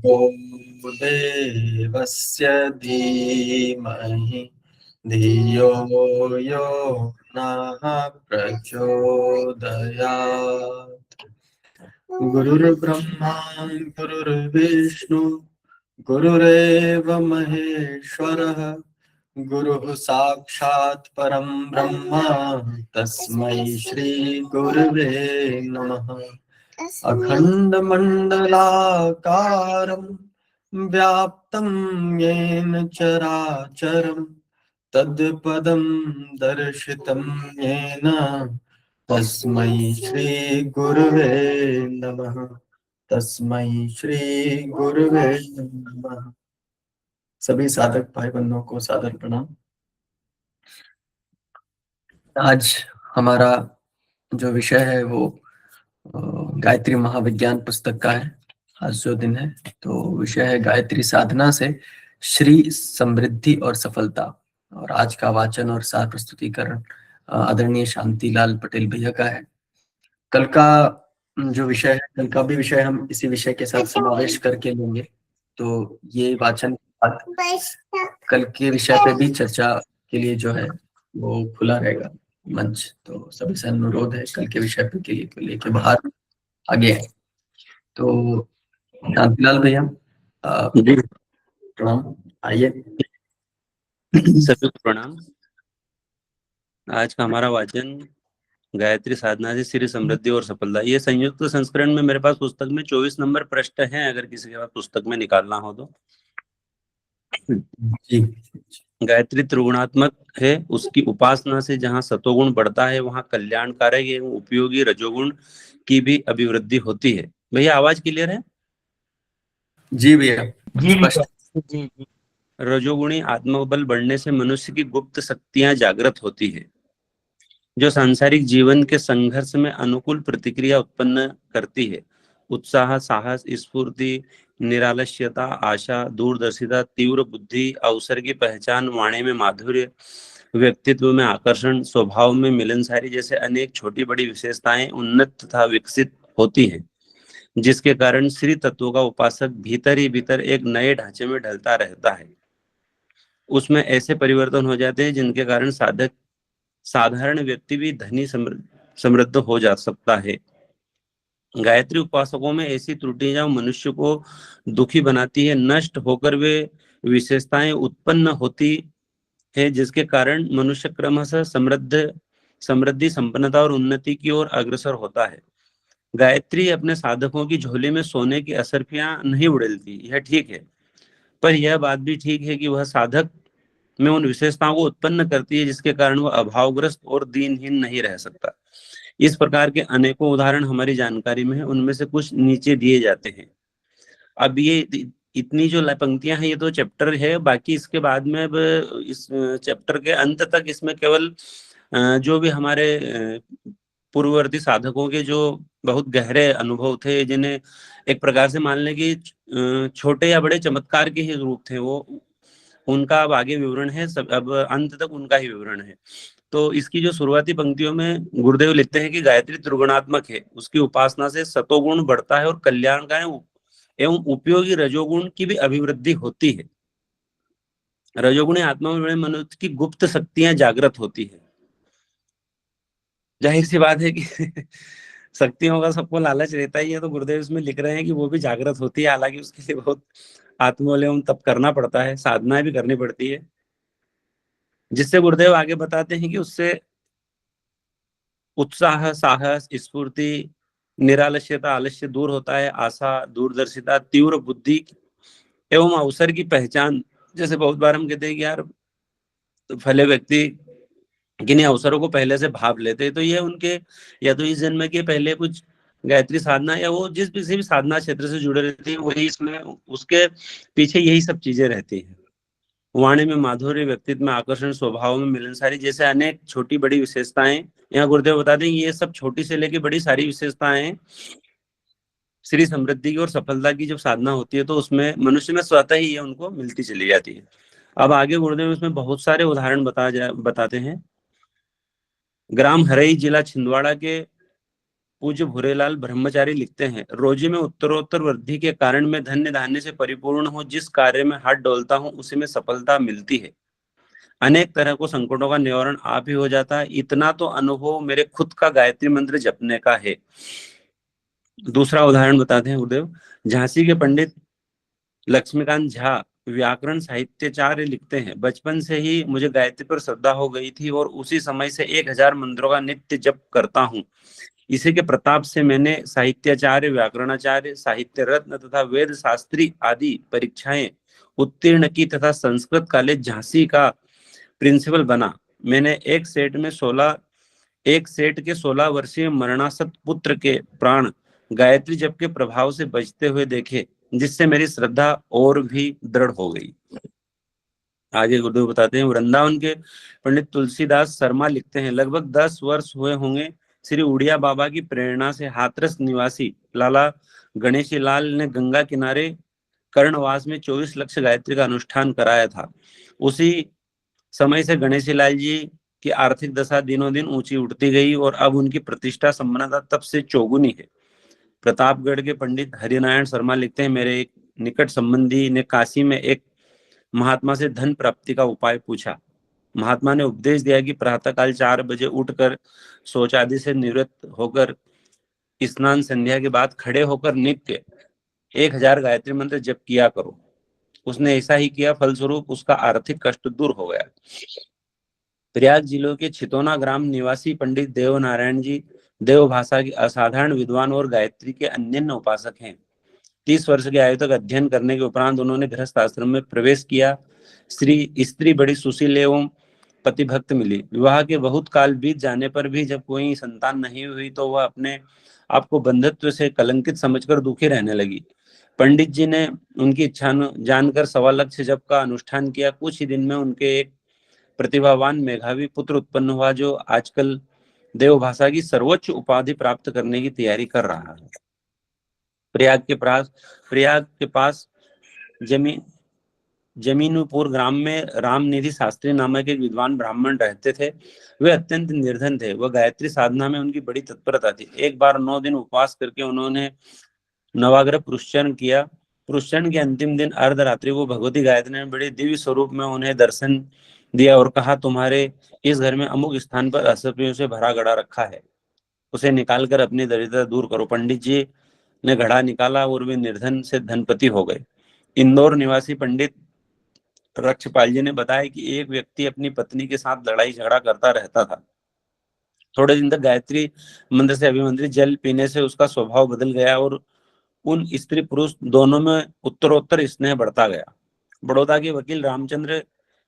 को देवस्य धीमहि धियो यो नः प्रचोदयात्। गुरुर्ब्रह्मा गुरुर्विष्णु गुरुरेव महेश्वरः गुरुः साक्षात् परं ब्रह्म तस्मै श्री गुरुवे नमः। अखण्डमण्डलाकारं व्याप्तं येन चराचरं तत्पदं दर्शितं येन तस्मै श्री गुरुवे नमः। तस्मै श्री गुरुवे नमः। सभी साधक भाई बंधुओं को सादर प्रणाम। आज हमारा जो विषय है वो गायत्री महाविज्ञान पुस्तक का है। आज जो दिन है तो विषय है गायत्री साधना से श्री समृद्धि और सफलता। और आज का वाचन और सार प्रस्तुतिकरण आदरणीय शांतिलाल पटेल भैया का है। कल का जो विषय है, कल का भी विषय हम इसी विषय के साथ समावेश करके लेंगे। तो ये वाचन कल के विषय पे भी चर्चा के लिए जो है वो खुला रहेगा मंच। तो सभी से अनुरोध है कल के विषय पे के लिए लेके बाहर आगे है। तो शांतिलाल भैया प्रणाम, आइए। सभी को प्रणाम। आज का हमारा वाचन गायत्री साधना से श्री समृद्धि और सफलता। ये संयुक्त संस्करण में मेरे पास पुस्तक में 24 नंबर पृष्ठ है, अगर किसी के पास पुस्तक में निकालना हो तो। जी। गायत्री त्रिगुणात्मक है, उसकी उपासना से जहाँ सतोगुण बढ़ता है वहाँ कल्याणकारक एवं उपयोगी रजोगुण की भी अभिवृद्धि होती है। भैया आवाज क्लियर है? जी भैया, जी। रजोगुणी आत्मबल बढ़ने से मनुष्य की गुप्त शक्तियां जागृत होती है, जो सांसारिक जीवन के संघर्ष में अनुकूल प्रतिक्रिया उत्पन्न करती है। उत्साह, साहस, स्फूर्ति, निरालस्यता, आशा, दूरदर्शिता, तीव्र बुद्धि, अवसर की पहचान, वाणी में माधुर्य, व्यक्तित्व में आकर्षण, स्वभाव में मिलनसारी जैसे अनेक छोटी बड़ी विशेषताएं उन्नत तथा विकसित होती हैं, जिसके कारण श्री तत्व का उपासक भीतर ही भीतर एक नए ढांचे में ढलता रहता है। उसमें ऐसे परिवर्तन हो जाते हैं जिनके कारण साधारण व्यक्ति भी धनी समृद्ध हो जा सकता है। गायत्री उपासकों में ऐसी त्रुटियां मनुष्य को दुखी बनाती है, नष्ट होकर वे विशेषताएं उत्पन्न होती है, जिसके कारण मनुष्य क्रमशः समृद्धि, संपन्नता और उन्नति की ओर अग्रसर होता है। गायत्री अपने साधकों की झोली में सोने की असरफियां नहीं उड़ेलती, यह ठीक है, पर यह बात भी ठीक है कि वह साधक में उन विशेषताओं को उत्पन्न करती है जिसके कारण वह अभावग्रस्त और दीनहीन नहीं रह सकता। इस प्रकार के अनेकों उदाहरण हमारी जानकारी में है, उनमें से कुछ नीचे दिए जाते हैं। अब ये इतनी जो पंक्तियां हैं ये तो चैप्टर है, बाकी इसके बाद में अब इस चैप्टर के अंत तक इसमें केवल जो भी हमारे पूर्ववर्ती साधकों के जो बहुत गहरे अनुभव थे, जिन्हें एक प्रकार से मान लें कि छोटे या बड़े चमत्कार के ही रूप थे, वो उनका अब आगे विवरण है, सब अब अंत तक उनका ही विवरण है। तो इसकी जो शुरुआती पंक्तियों में गुरुदेव लिखते हैं कि गायत्री त्रिगुणात्मक है, उसकी उपासना से सतोगुण बढ़ता है और कल्याणकारी एवं उपयोगी रजोगुण की भी अभिवृद्धि होती है। रजोगुणी आत्मा में मनुष्य की गुप्त शक्तियां जागृत होती है। जाहिर सी बात है कि शक्तियों का सबको लालच रहता ही है, तो गुरुदेव इसमें लिख रहे हैं कि वो भी जागृत होती है, हालांकि उसके लिए बहुत आत्मबल एवं तप करना पड़ता है, साधना भी करनी पड़ती है, जिससे गुरुदेव आगे बताते हैं कि उससे उत्साह, साहस, स्फूर्ति, निरालस्यता, आलस्य दूर होता है, आशा, दूरदर्शिता, तीव्र बुद्धि एवं अवसर की पहचान। जैसे बहुत बार हम कहते हैं कि यार भले व्यक्ति किन्हीं अवसरों को पहले से भाप लेते हैं, तो ये उनके या तो इस जन्म के पहले कुछ गायत्री साधना या वो जिस किसी भी साधना क्षेत्र से जुड़े रहते हैं, वही इसमें उसके पीछे यही सब चीजें रहती हैं। वाणी में माधुर्य, व्यक्तित्व में आकर्षण, स्वभाव में मिलनसारी जैसे अनेक छोटी बड़ी विशेषताएं, यहाँ गुरुदेव बता दें ये सब छोटी से लेके बड़ी सारी विशेषताएं श्री समृद्धि की और सफलता की जब साधना होती है तो उसमें मनुष्य में स्वतः ही ये उनको मिलती चली जाती है। अब आगे गुरुदेव इसमें बहुत सारे उदाहरण बताते हैं। ग्राम हरई, जिला छिंदवाड़ा के पूज्य भूरेलाल ब्रह्मचारी लिखते हैं, रोजी में उत्तरोत्तर वृद्धि के कारण मैं धन्य धान्य से परिपूर्ण हूँ। जिस कार्य में हाथ डोलता हूँ उसी में सफलता मिलती है। अनेक तरह को संकटों का निवारण आप ही हो जाता है। इतना तो अनुभव मेरे खुद का गायत्री मंत्र जपने का है। दूसरा उदाहरण बताते हैं गुरुदेव। झांसी के पंडित लक्ष्मीकांत झा व्याकरण साहित्याचार्य लिखते हैं, बचपन से ही मुझे गायत्री पर श्रद्धा हो गई थी और उसी समय से 1000 मंत्रों का नित्य जप करता हूँ। इसी के प्रताप से मैंने साहित्याचार्य, व्याकरणाचार्य, साहित्य रत्न तथा वेद शास्त्री आदि परीक्षाएं उत्तीर्ण की तथा संस्कृत कॉलेज झांसी का प्रिंसिपल बना। मैंने एक सेठ के 16 वर्षीय मरणासत पुत्र के प्राण गायत्री जप के प्रभाव से बचते हुए देखे, जिससे मेरी श्रद्धा और भी दृढ़ हो गई। आगे गुरुदेव बताते हैं, वृंदावन के पंडित तुलसीदास शर्मा लिखते हैं, लगभग 10 वर्ष हुए होंगे श्री उड़िया बाबा की प्रेरणा से हाथरस निवासी लाला गणेशी लाल ने गंगा किनारे कर्णवास में 24 लक्ष गायत्री का अनुष्ठान कराया था। उसी समय से गणेशी लाल जी की आर्थिक दशा दिनों दिन ऊंची उठती गई और अब उनकी प्रतिष्ठा संपन्नता तब से चौगुनी है। प्रतापगढ़ के पंडित हरिनारायण शर्मा लिखते हैं, मेरे एक निकट संबंधी ने काशी में एक महात्मा से धन प्राप्ति का उपाय पूछा। महात्मा ने उपदेश दिया कि प्रातःकाल 4 बजे उठकर शौच आदि से निवृत्त होकर स्नान संध्या के बाद खड़े होकर नित्य 1000 गायत्री मंत्र जप किया करो। उसने ऐसा ही किया, फलस्वरूप उसका आर्थिक कष्ट दूर हो गया। प्रयाग जिलों के छितौना ग्राम निवासी पंडित देव नारायण जी देव भाषा के असाधारण विद्वान और गायत्री के अनन्य उपासक हैं। 30 वर्ष की आयु तक अध्ययन करने के उपरांत उन्होंने गृहस्थ आश्रम में प्रवेश किया। स्त्री बड़ी सुशील एवं पतिभक्त मिली। विवाह के बहुत काल बीत जाने पर भी जब कोई संतान नहीं हुई तो वह अपने आप को बंधुत्व से कलंकित समझकर दुखी रहने लगी। पंडित जी ने उनकी इच्छा जानकर 1.25 लक्ष जप का अनुष्ठान किया। कुछ ही दिन में उनके एक प्रतिभावान मेधावी पुत्र उत्पन्न हुआ, जो आजकल देव भाषा की सर्वोच्च उपाधि प्राप्त करने की तैयारी कर रहा है। प्रयाग के पास जमीनपुर ग्राम में रामनिधि शास्त्री नामक एक विद्वान ब्राह्मण रहते थे। वे अत्यंत निर्धन थे। वह गायत्री साधना में उनकी बड़ी तत्परता थी। एक बार 9 दिन उपवास करके उन्होंने नवाग्रह पुरुषचरण किया। पुरुषचरण के अंतिम दिन अर्धरात्रि को भगवती गायत्री ने बड़े दिव्य स्वरूप में उन्हें दर्शन दिया और कहा, तुम्हारे इस घर में अमुक स्थान पर असभ्यों से भरा घड़ा रखा है, उसे निकालकर अपनी दरिद्रता दूर करो। पंडित जी ने घड़ा निकाला और वे निर्धन से धनपति हो गए। इंदौर निवासी पंडित रक्षपाल जी ने बताया कि एक व्यक्ति अपनी पत्नी के साथ लड़ाई झगड़ा करता रहता था। थोड़े दिन तक गायत्री मंत्र से अभिमंत्रित जल पीने से उसका स्वभाव बदल गया और उन स्त्री पुरुष दोनों में उत्तरोत्तर स्नेह बढ़ता गया। बड़ौदा के वकील रामचंद्र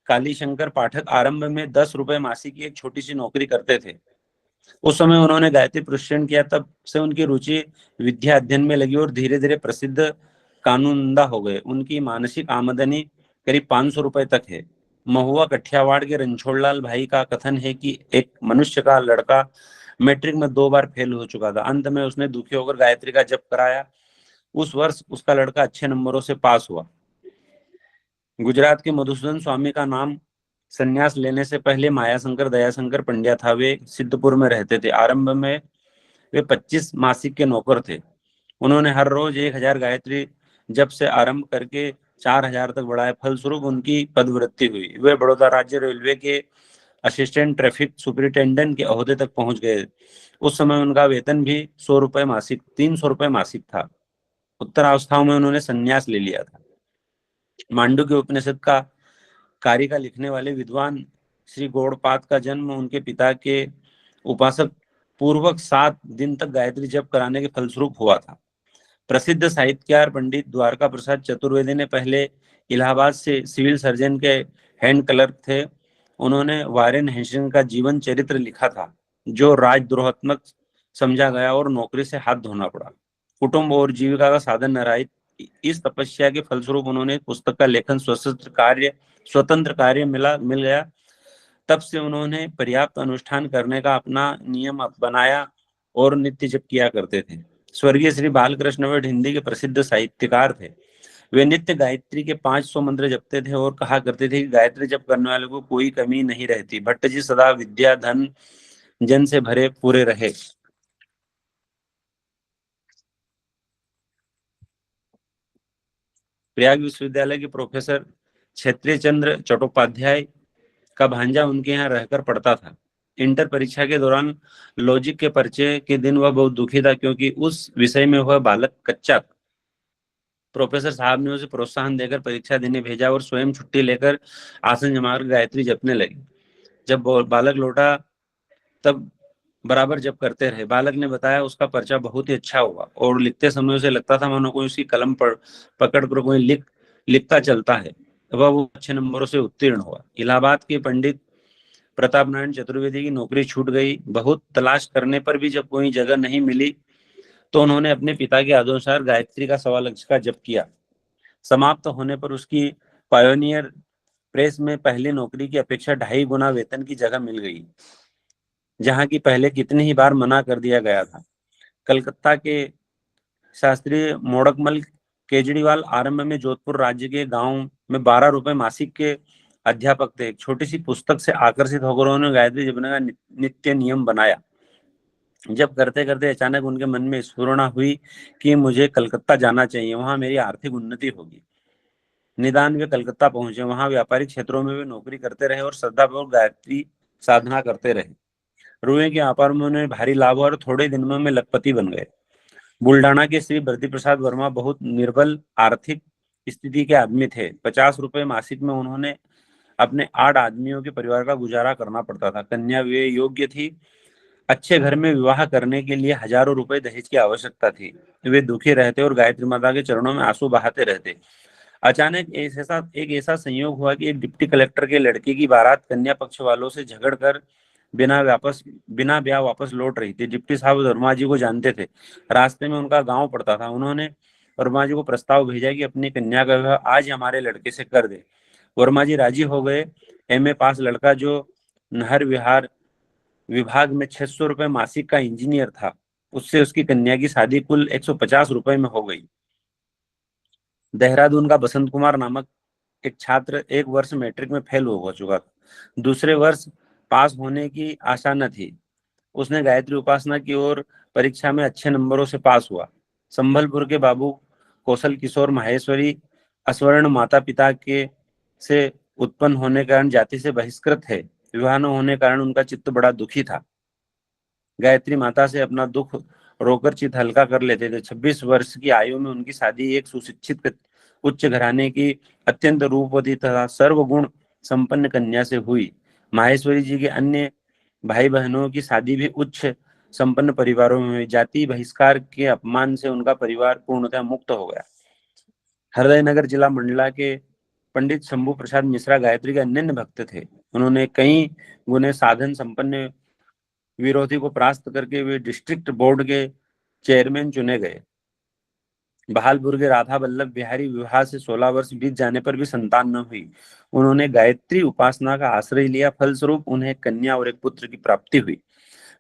कालीशंकर पाठक आरंभ में 10 रुपए मासिक की एक छोटी सी नौकरी करते थे। उस समय उन्होंने गायत्री प्रशिक्षण किया। तब से उनकी रुचि विद्या अध्ययन में लगी और धीरे धीरे प्रसिद्ध कानूनदा हो गए। उनकी मानसिक आमदनी करीब 500 रुपए तक है। महुआ कठियावाड़ के रणछोड़लाल भाई का कथन है कि एक मनुष्य का लड़का मैट्रिक में 2 बार फेल हो चुका था। अंत में उसने दुखी होकर गायत्री का जप कराया। उस वर्ष उसका लड़का अच्छे नंबरों से पास हुआ। गुजरात के मधुसूदन स्वामी का नाम संन्यास लेने से पहले मायाशंकर दयाशंकर पंड्या था। वे सिद्धपुर में रहते थे। आरंभ में वे 25 मासिक के नौकर थे। उन्होंने हर रोज 1000 गायत्री जब से आरंभ करके 4000 तक बढ़ाया। फलस्वरूप उनकी पदवृत्ति हुई। वे बड़ौदा राज्य रेलवे के असिस्टेंट ट्रैफिक सुपरिटेंडेंट के ओहदे तक पहुंच गए। उस समय उनका वेतन भी 100 रुपए मासिक 300 रुपए मासिक था। उत्तरावस्थाओं में उन्होंने संन्यास ले लिया था। मांडू के उपनिषद का कारिका लिखने वाले विद्वान श्री गौड़पाद का जन्म उनके पिता के उपासक पूर्वक 7 दिन तक गायत्री जप कराने के फलस्वरूप हुआ था। प्रसिद्ध साहित्यकार पंडित द्वारका प्रसाद चतुर्वेदी ने पहले इलाहाबाद से सिविल सर्जन के हैंड क्लर्क थे। उन्होंने वारेन हेस्टिंग का जीवन चरित्र लिखा था, जो राजद्रोहात्मक समझा गया और नौकरी से हाथ धोना पड़ा। कुटुंब और जीविका का साधन न रहा। इस तपस्या के फलस्वरूप उन्होंने पुस्तक का लेखन स्वतंत्र कार्य मिल गया। तब से उन्होंने पर्याप्त अनुष्ठान करने का अपना नियम बनाया और नित्य जप किया करते थे। स्वर्गीय श्री बालकृष्ण भट्ट हिंदी के प्रसिद्ध साहित्यकार थे। वे नित्य गायत्री के 500 मंत्र जपते थे और कहा करते थे कि गायत्री जप करने वाले को कोई कमी नहीं रहती। भट्ट जी सदा विद्या धन जन से भरे पूरे रहे। प्रयाग विश्वविद्यालय के प्रोफेसर क्षेत्रीय चंद्र चट्टोपाध्याय का भांजा उनके यहाँ रहकर पढ़ता था। इंटर परीक्षा के दौरान लॉजिक के पर्चे के दिन वह बहुत दुखी था, क्योंकि उस विषय में वह बालक कच्चा था। प्रोफेसर साहब ने उसे प्रोत्साहन देकर परीक्षा देने भेजा और स्वयं छुट्टी लेकर आसन जमाकर गायत्री जपने लगे। जब बालक लौटा तब बराबर जप करते रहे। बालक ने बताया उसका पर्चा बहुत ही अच्छा हुआ और लिखते समय उसे लगता था मानो कोई उसकी कलम पकड़ कर कोई लिखता चलता है। वह वो अच्छे नंबरों से उत्तीर्ण हुआ। इलाहाबाद के पंडित प्रताप नारायण चतुर्वेदी की नौकरी छूट गई। बहुत तलाश करने पर भी जब कोई जगह नहीं मिली तो उन्होंने अपने पिता के आदेशानुसार गायत्री का 1.25 का जप किया। समाप्त होने पर उसकी पायोनियर प्रेस में पहली नौकरी की अपेक्षा 2.5 गुना वेतन की जगह मिल गई, जहां की पहले कितनी ही बार मना कर दिया गया था। कलकत्ता के शास्त्री मोड़कमल केजरीवाल आरंभ में जोधपुर राज्य के गांव में 12 रुपए मासिक के अध्यापक थे। एक छोटी सी पुस्तक से आकर्षित होकर उन्होंने गायत्री जपने का नित्य नियम बनाया। जब करते करते अचानक उनके मन में स्फुरणा हुई कि मुझे कलकत्ता जाना चाहिए, वहां मेरी आर्थिक उन्नति होगी। निदान वे कलकत्ता पहुंचे। वहां व्यापारिक क्षेत्रों में वे नौकरी करते रहे और श्रद्धापूर्वक गायत्री साधना करते रहे। रुए के व्यापार में उन्हें भारी लाभ हुआ और थोड़े दिनों में लखपति बन गए। बुल्ढाना के श्री बद्री प्रसाद वर्मा बहुत निर्बल आर्थिक स्थिति के आदमी थे। 50 रुपए मासिक में उन्होंने अपने 8 आदमियों के परिवार का गुजारा करना पड़ता था। कन्या वे योग्य थी। अच्छे घर में विवाह करने के लिए हजारों रुपए दहेज की आवश्यकता थी। वे दुखी रहते और गायत्री माता के चरणों में आंसू बहाते रहते। अचानक एक ऐसा संयोग हुआ कि एक डिप्टी कलेक्टर के लड़के की बारात कन्या पक्ष वालों से झगड़ कर बिना ब्याह वापस लौट रही थी। डिप्टी साहब वर्मा जी को जानते थे। रास्ते में उनका गांव पड़ता था। उन्होंने वर्मा जी को प्रस्ताव भेजा कि अपनी कन्या का विवाह आज हमारे लड़के से कर दे। वर्मा जी राजी हो गए। एमए पास लड़का जो नहर विहार विभाग में 600 रुपए मासिक का इंजीनियर था, उससे उसकी कन्या की शादी कुल 150 रुपए में हो गई। देहरादून का बसंत कुमार नामक एक छात्र 1 वर्ष मैट्रिक में फेल हो चुका था। दूसरे वर्ष पास होने की आशा न थी। उसने गायत्री उपासना की और परीक्षा में अच्छे नंबरों से पास हुआ। संभलपुर के बाबू कौशल किशोर माहेश्वरी अस्वर्ण माता पिता के से उत्पन्न होने के कारण जाति से बहिष्कृत है। विवाह न होने के कारण उनका चित्त बड़ा दुखी था। गायत्री माता से अपना दुख रोकर चित हल्का कर लेते थे। 26 वर्ष की आयु में उनकी शादी एक सुशिक्षित उच्च घराने की अत्यंत रूपवती तथा सर्वगुण संपन्न कन्या से हुई। माहेश्वरी जी के अन्य भाई बहनों की शादी भी उच्च संपन्न परिवारों में हुई। जाति बहिष्कार के अपमान से उनका परिवार पूर्णतः मुक्त हो गया। हृदय नगर जिला मंडला के पंडित शंभू प्रसाद मिश्रा गायत्री के अनन्य भक्त थे। उन्होंने कई गुने साधन संपन्न विरोधी को परास्त करके वे डिस्ट्रिक्ट बोर्ड के चेयरमैन चुने गए। बहालपुर के राधा वल्लभ बिहारी विवाह से 16 वर्ष बीत जाने पर भी संतान न हुई। उन्होंने गायत्री उपासना का आश्रय लिया। फलस्वरूप उन्हें कन्या और एक पुत्र की प्राप्ति हुई।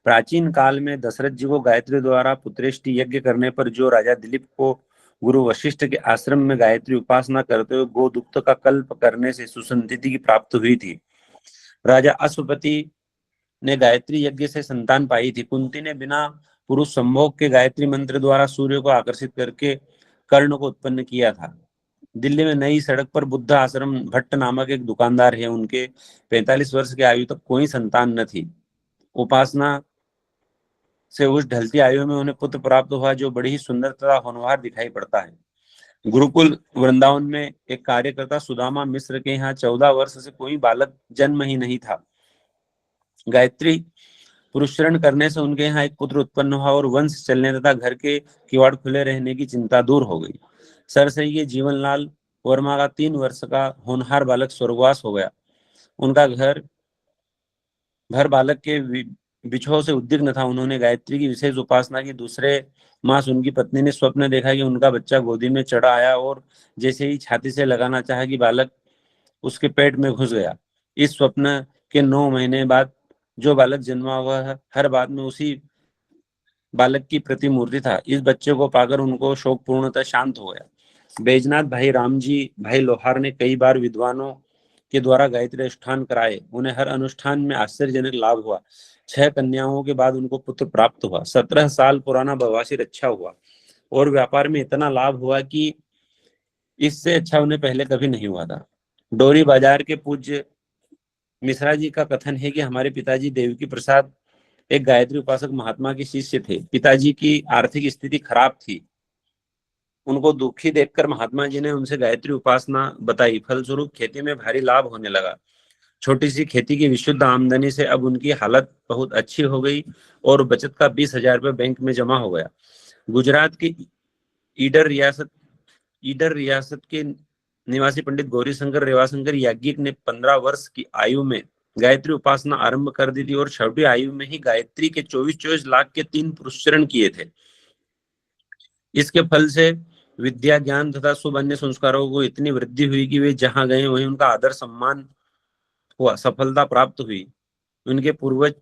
प्राचीन काल में दशरथ जी को गायत्री द्वारा पुत्रेष्टि यज्ञ करने पर जो राजा दिलीप को गुरु वशिष्ठ के आश्रम में गायत्री उपासना करते हुए गोदुक्त का कल्प करने से सुसंतति की प्राप्ति हुई थी। राजा अश्वपति ने गायत्री यज्ञ से संतान पाई थी। कुंती ने बिना पुरुष संभोग के गायत्री मंत्र द्वारा सूर्य को आकर्षित करके कर्ण को उत्पन्न किया था। दिल्ली में नई सड़क पर बुद्ध आश्रम भट्ट नामक एक दुकानदार है। उनके 45 वर्ष की आयु तक कोई संतान न थी। उपासना से उस ढलती आयु में उन्हें पुत्र प्राप्त हुआ जो बड़ी ही सुंदर तथा होनहार दिखाई पड़ता है। गुरुकुल वृंदावन में एक कार्यकर्ता सुदामा मिश्र के यहाँ 14 वर्ष से कोई बालक जन्म ही नहीं था। गायत्री पुरुषरण करने से उनके यहाँ एक पुत्र उत्पन्न हुआ और वंश चलने तथा घर के किवाड़ खुले रहने की चिंता दूर हो गई। सरसई के जीवनलाल वर्मा का 3 वर्ष का होनहार बालक स्वर्गवास हो गया। उनका घर भर बालक के बिछोह से उद्विग्न था। उन्होंने गायत्री की विशेष उपासना की। दूसरे मास उनकी पत्नी ने स्वप्न देखा कि उनका बच्चा गोदी में चढ़ा आया और जैसे ही छाती से लगाना चाहा कि बालक उसके पेट में घुस गया। इस स्वप्न के 9 महीने बाद जो बालक जन्मा हुआ है, हर बात में उसी बालक की प्रतिमूर्ति था। इस बच्चे को पाकर उनको शोक पूर्णतः शांत हो गया। बैजनाथ भाई रामजी भाई लोहार ने कई बार विद्वानों के द्वारा गायत्री अनुष्ठान कराए। उन्हें हर अनुष्ठान में आश्चर्यजनक लाभ हुआ। 6 कन्याओं के बाद उनको पुत्र प्राप्त हुआ। 17 साल पुराना बवासीर अच्छा हुआ और व्यापार में इतना लाभ हुआ कि इससे अच्छा उन्हें पहले कभी नहीं हुआ था। डोरी बाजार के पूज्य मिश्रा जी का कथन है कि हमारे पिताजी देवकी प्रसाद एक गायत्री उपासक महात्मा के शिष्य थे। पिताजी की आर्थिक स्थिति खराब थी। उनको दुखी देखकर महात्मा जी ने उनसे गायत्री उपासना बताई। फलस्वरूप खेती में भारी लाभ होने लगा। छोटी सी खेती की विशुद्ध आमदनी से अब उनकी हालत बहुत अच्छी हो गई और बचत का 20,000 रुपये बैंक में जमा हो गया। गुजरात की ईडर रियासत के निवासी पंडित गौरीशंकर रेवाशंकर याज्ञिक ने 15 वर्ष की आयु में गायत्री उपासना आरंभ कर दी थी और छोटी आयु में ही गायत्री के 24 लाख के 3 पुरस्चरण किए थे। इसके फल से विद्या, ज्ञान तथा शुभ अन्य संस्कारों को इतनी वृद्धि हुई कि वे जहां गए वहीं उनका आदर सम्मान हुआ, सफलता प्राप्त हुई। उनके पूर्वज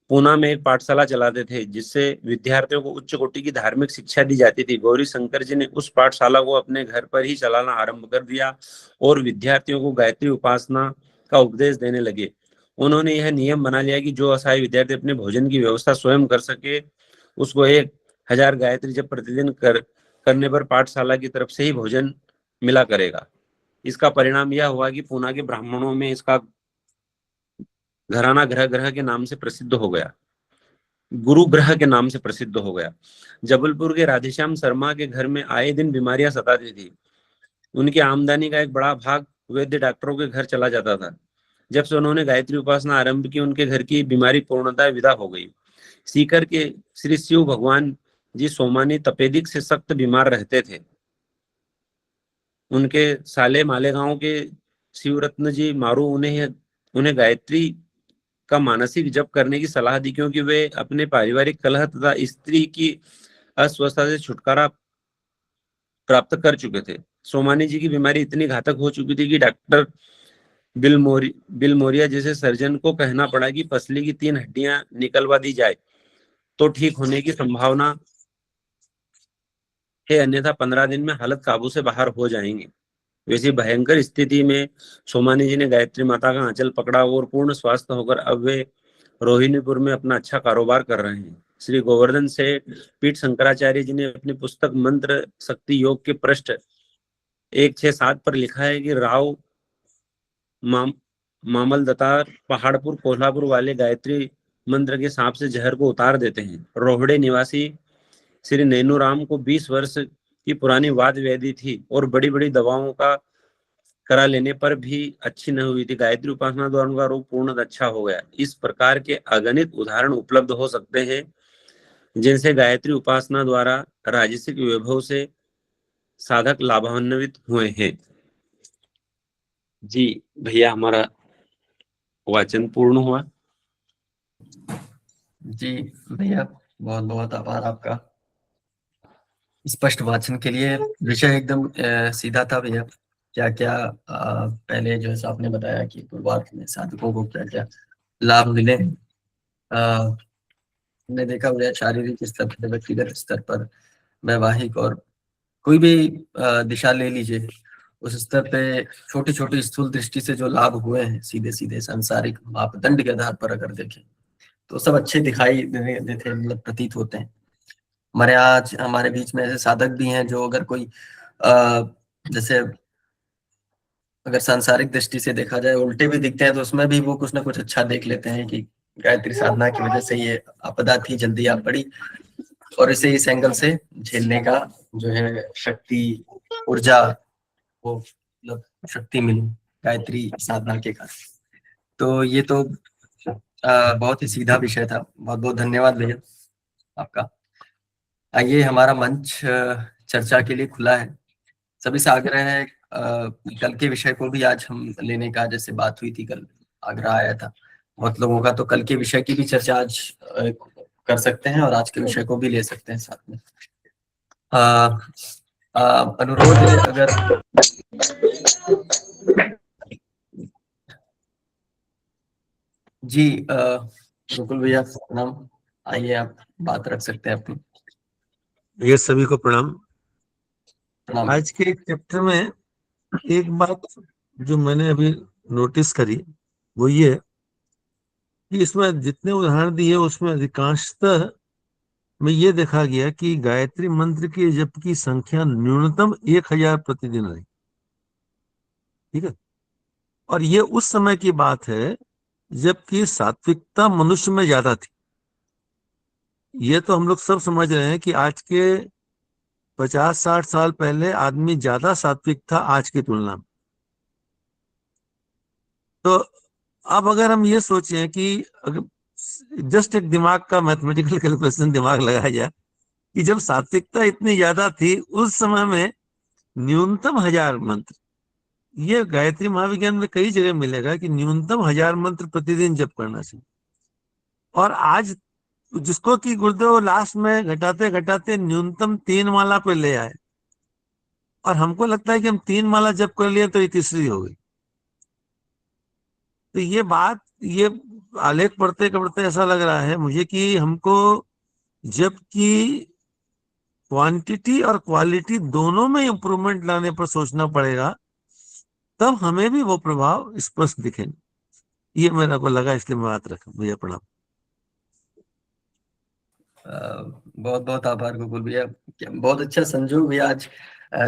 पूना में एक पाठशाला चलाते थे जिससे विद्यार्थियों को उच्च कोटि की धार्मिक शिक्षा दी जाती थी। गौरी शंकर जी ने उस पाठशाला को अपने घर पर ही चलाना आरंभ कर दिया और विद्यार्थियों को गायत्री उपासना का उपदेश देने लगे। उन्होंने यह नियम बना लिया कि जो असहाय विद्यार्थी अपने भोजन की व्यवस्था स्वयं कर सके उसको 1,000 गायत्री जप प्रतिदिन करने पर पाठशाला की तरफ से ही भोजन मिला करेगा। इसका परिणाम यह हुआ कि पूना के ब्राह्मणों में इसका घराना ग्रह ग्रह के नाम से प्रसिद्ध हो गया, गुरु ग्रह के नाम से प्रसिद्ध हो गया। जबलपुर के राधेश्याम शर्मा के घर में आए दिन बीमारियां सताती थी। उनकी आमदनी का एक बड़ा भाग वैद्य डॉक्टरों के घर चला जाता था। जब से उन्होंने गायत्री उपासना आरंभ की उनके घर की बीमारी पूर्णतः विदा हो गई। सीकर के श्री शिव भगवान जी सोमानी तपेदिक से सख्त बीमार रहते थे। उनके साले मालेगांव के शिवरत्न जी मारू उन्हें गायत्री का मानसिक जप करने की सलाह दी क्योंकि वे अपने पारिवारिक कलह तथा स्त्री की अस्वस्थता से छुटकारा प्राप्त कर चुके थे। सोमानी जी की बीमारी इतनी घातक हो चुकी थी कि डॉक्टर बिल मोरिया जैसे सर्जन को कहना पड़ा कि पसली की 3 हड्डियां निकलवा दी जाए तो ठीक होने की संभावना है, अन्यथा 15 दिन में हालत काबू से बाहर हो जाएंगे। वैसी भयंकर स्थिति में सोमानी जी ने गायत्री माता का आंचल पकड़ा और पूर्ण स्वस्थ होकर अब वे रोहिणीपुर में अपना अच्छा कारोबार कर रहे हैं। श्री गोवर्धन से पीठ शंकराचार्य जी ने अपनी पुस्तक मंत्र शक्ति योग के पृष्ठ 167 पर लिखा है कि राव मामलदार पहाड़पुर कोल्हापुर वाले गायत्री मंत्र के सांप से जहर को उतार देते हैं। रोहड़े निवासी श्री नैनूराम को 20 वर्ष की पुरानी वाद व्याधि थी और बड़ी बड़ी दवाओं का करा लेने पर भी अच्छी न हुई थी। गायत्री उपासना द्वारा उनका रोग पूर्ण अच्छा हो गया। इस प्रकार के अगणित उदाहरण उपलब्ध हो सकते हैं जिनसे गायत्री उपासना द्वारा राजसिक वैभव से साधक लाभान्वित हुए हैं। जी भैया, हमारा वाचन पूर्ण हुआ। जी भैया, बहुत बहुत आभार आपका स्पष्ट वाचन के लिए। विषय एकदम सीधा था भैया। क्या क्या पहले जो है आपने बताया कि पूर्वार्थ में साधकों को क्या क्या लाभ मिले। हमने देखा भैया शारीरिक स्तर पर, व्यक्तिगत स्तर पर, वैवाहिक और कोई भी दिशा ले लीजिए, उस स्तर पे छोटी छोटी स्थूल दृष्टि से जो लाभ हुए हैं सीधे सीधे सांसारिक मापदंड के आधार पर अगर देखें तो सब अच्छे दिखाई देते, मतलब प्रतीत होते हैं। हमारे आज हमारे बीच में ऐसे साधक भी हैं जो अगर कोई जैसे अगर सांसारिक दृष्टि से देखा जाए उल्टे भी दिखते हैं तो उसमें भी वो कुछ ना कुछ अच्छा देख लेते हैं कि गायत्री साधना की वजह से ये आपदा थी, जल्दी आ पड़ी और इसे इस एंगल से झेलने का जो है शक्ति, ऊर्जा, वो मतलब शक्ति मिली गायत्री साधना के कारण। तो ये तो बहुत ही सीधा विषय था। बहुत बहुत धन्यवाद भैया आपका। आइए, हमारा मंच चर्चा के लिए खुला है। सभी से आग्रह है कल के विषय को भी आज हम लेने का, जैसे बात हुई थी कल, आग्रह आया था बहुत लोगों का, तो कल के विषय की भी चर्चा आज कर सकते हैं और आज के विषय को भी ले सकते हैं साथ में। अनुरोध है, अगर जी बिल्कुल भैया, प्रणाम। आइए, आप बात रख सकते हैं अपनी। ये सभी को प्रणाम। प्रणाम। आज के चैप्टर में एक बात जो मैंने अभी नोटिस करी वो ये कि इसमें जितने उदाहरण दिए उसमें अधिकांशतः में ये देखा गया कि गायत्री मंत्र की जप की संख्या न्यूनतम 1000 प्रतिदिन रही। ठीक है, और ये उस समय की बात है जबकि सात्विकता मनुष्य में ज्यादा थी। ये तो हम लोग सब समझ रहे हैं कि आज के 50-60 साल पहले आदमी ज्यादा सात्विक था आज की तुलना में। तो अब अगर हम ये सोचें कि जस्ट एक दिमाग का मैथमेटिकल कैलकुलेशन दिमाग लगाया जाए कि जब सात्विकता इतनी ज्यादा थी उस समय में न्यूनतम 1000 मंत्र, ये गायत्री महाविज्ञान में कई जगह मिलेगा कि न्यूनतम 1000 मंत्र प्रतिदिन जप करना चाहिए। और आज जिसको कि गुरुदेव लास्ट में घटाते घटाते न्यूनतम 3 माला पे ले आए, और हमको लगता है कि हम 3 माला जप कर लिए तो ये तीसरी हो गई। तो ये बात, ये आलेख पढ़ते पढ़ते ऐसा लग रहा है मुझे कि हमको जबकि क्वांटिटी और क्वालिटी दोनों में इंप्रूवमेंट लाने पर सोचना पड़ेगा, तब हमें भी वो प्रभाव स्पष्ट दिखेंगे। ये मेरे को लगा, इसलिए मैं बात रखा। भैया प्रणाम। बहुत बहुत आभार गोकुल भैया, बहुत अच्छा संजू भैया। आज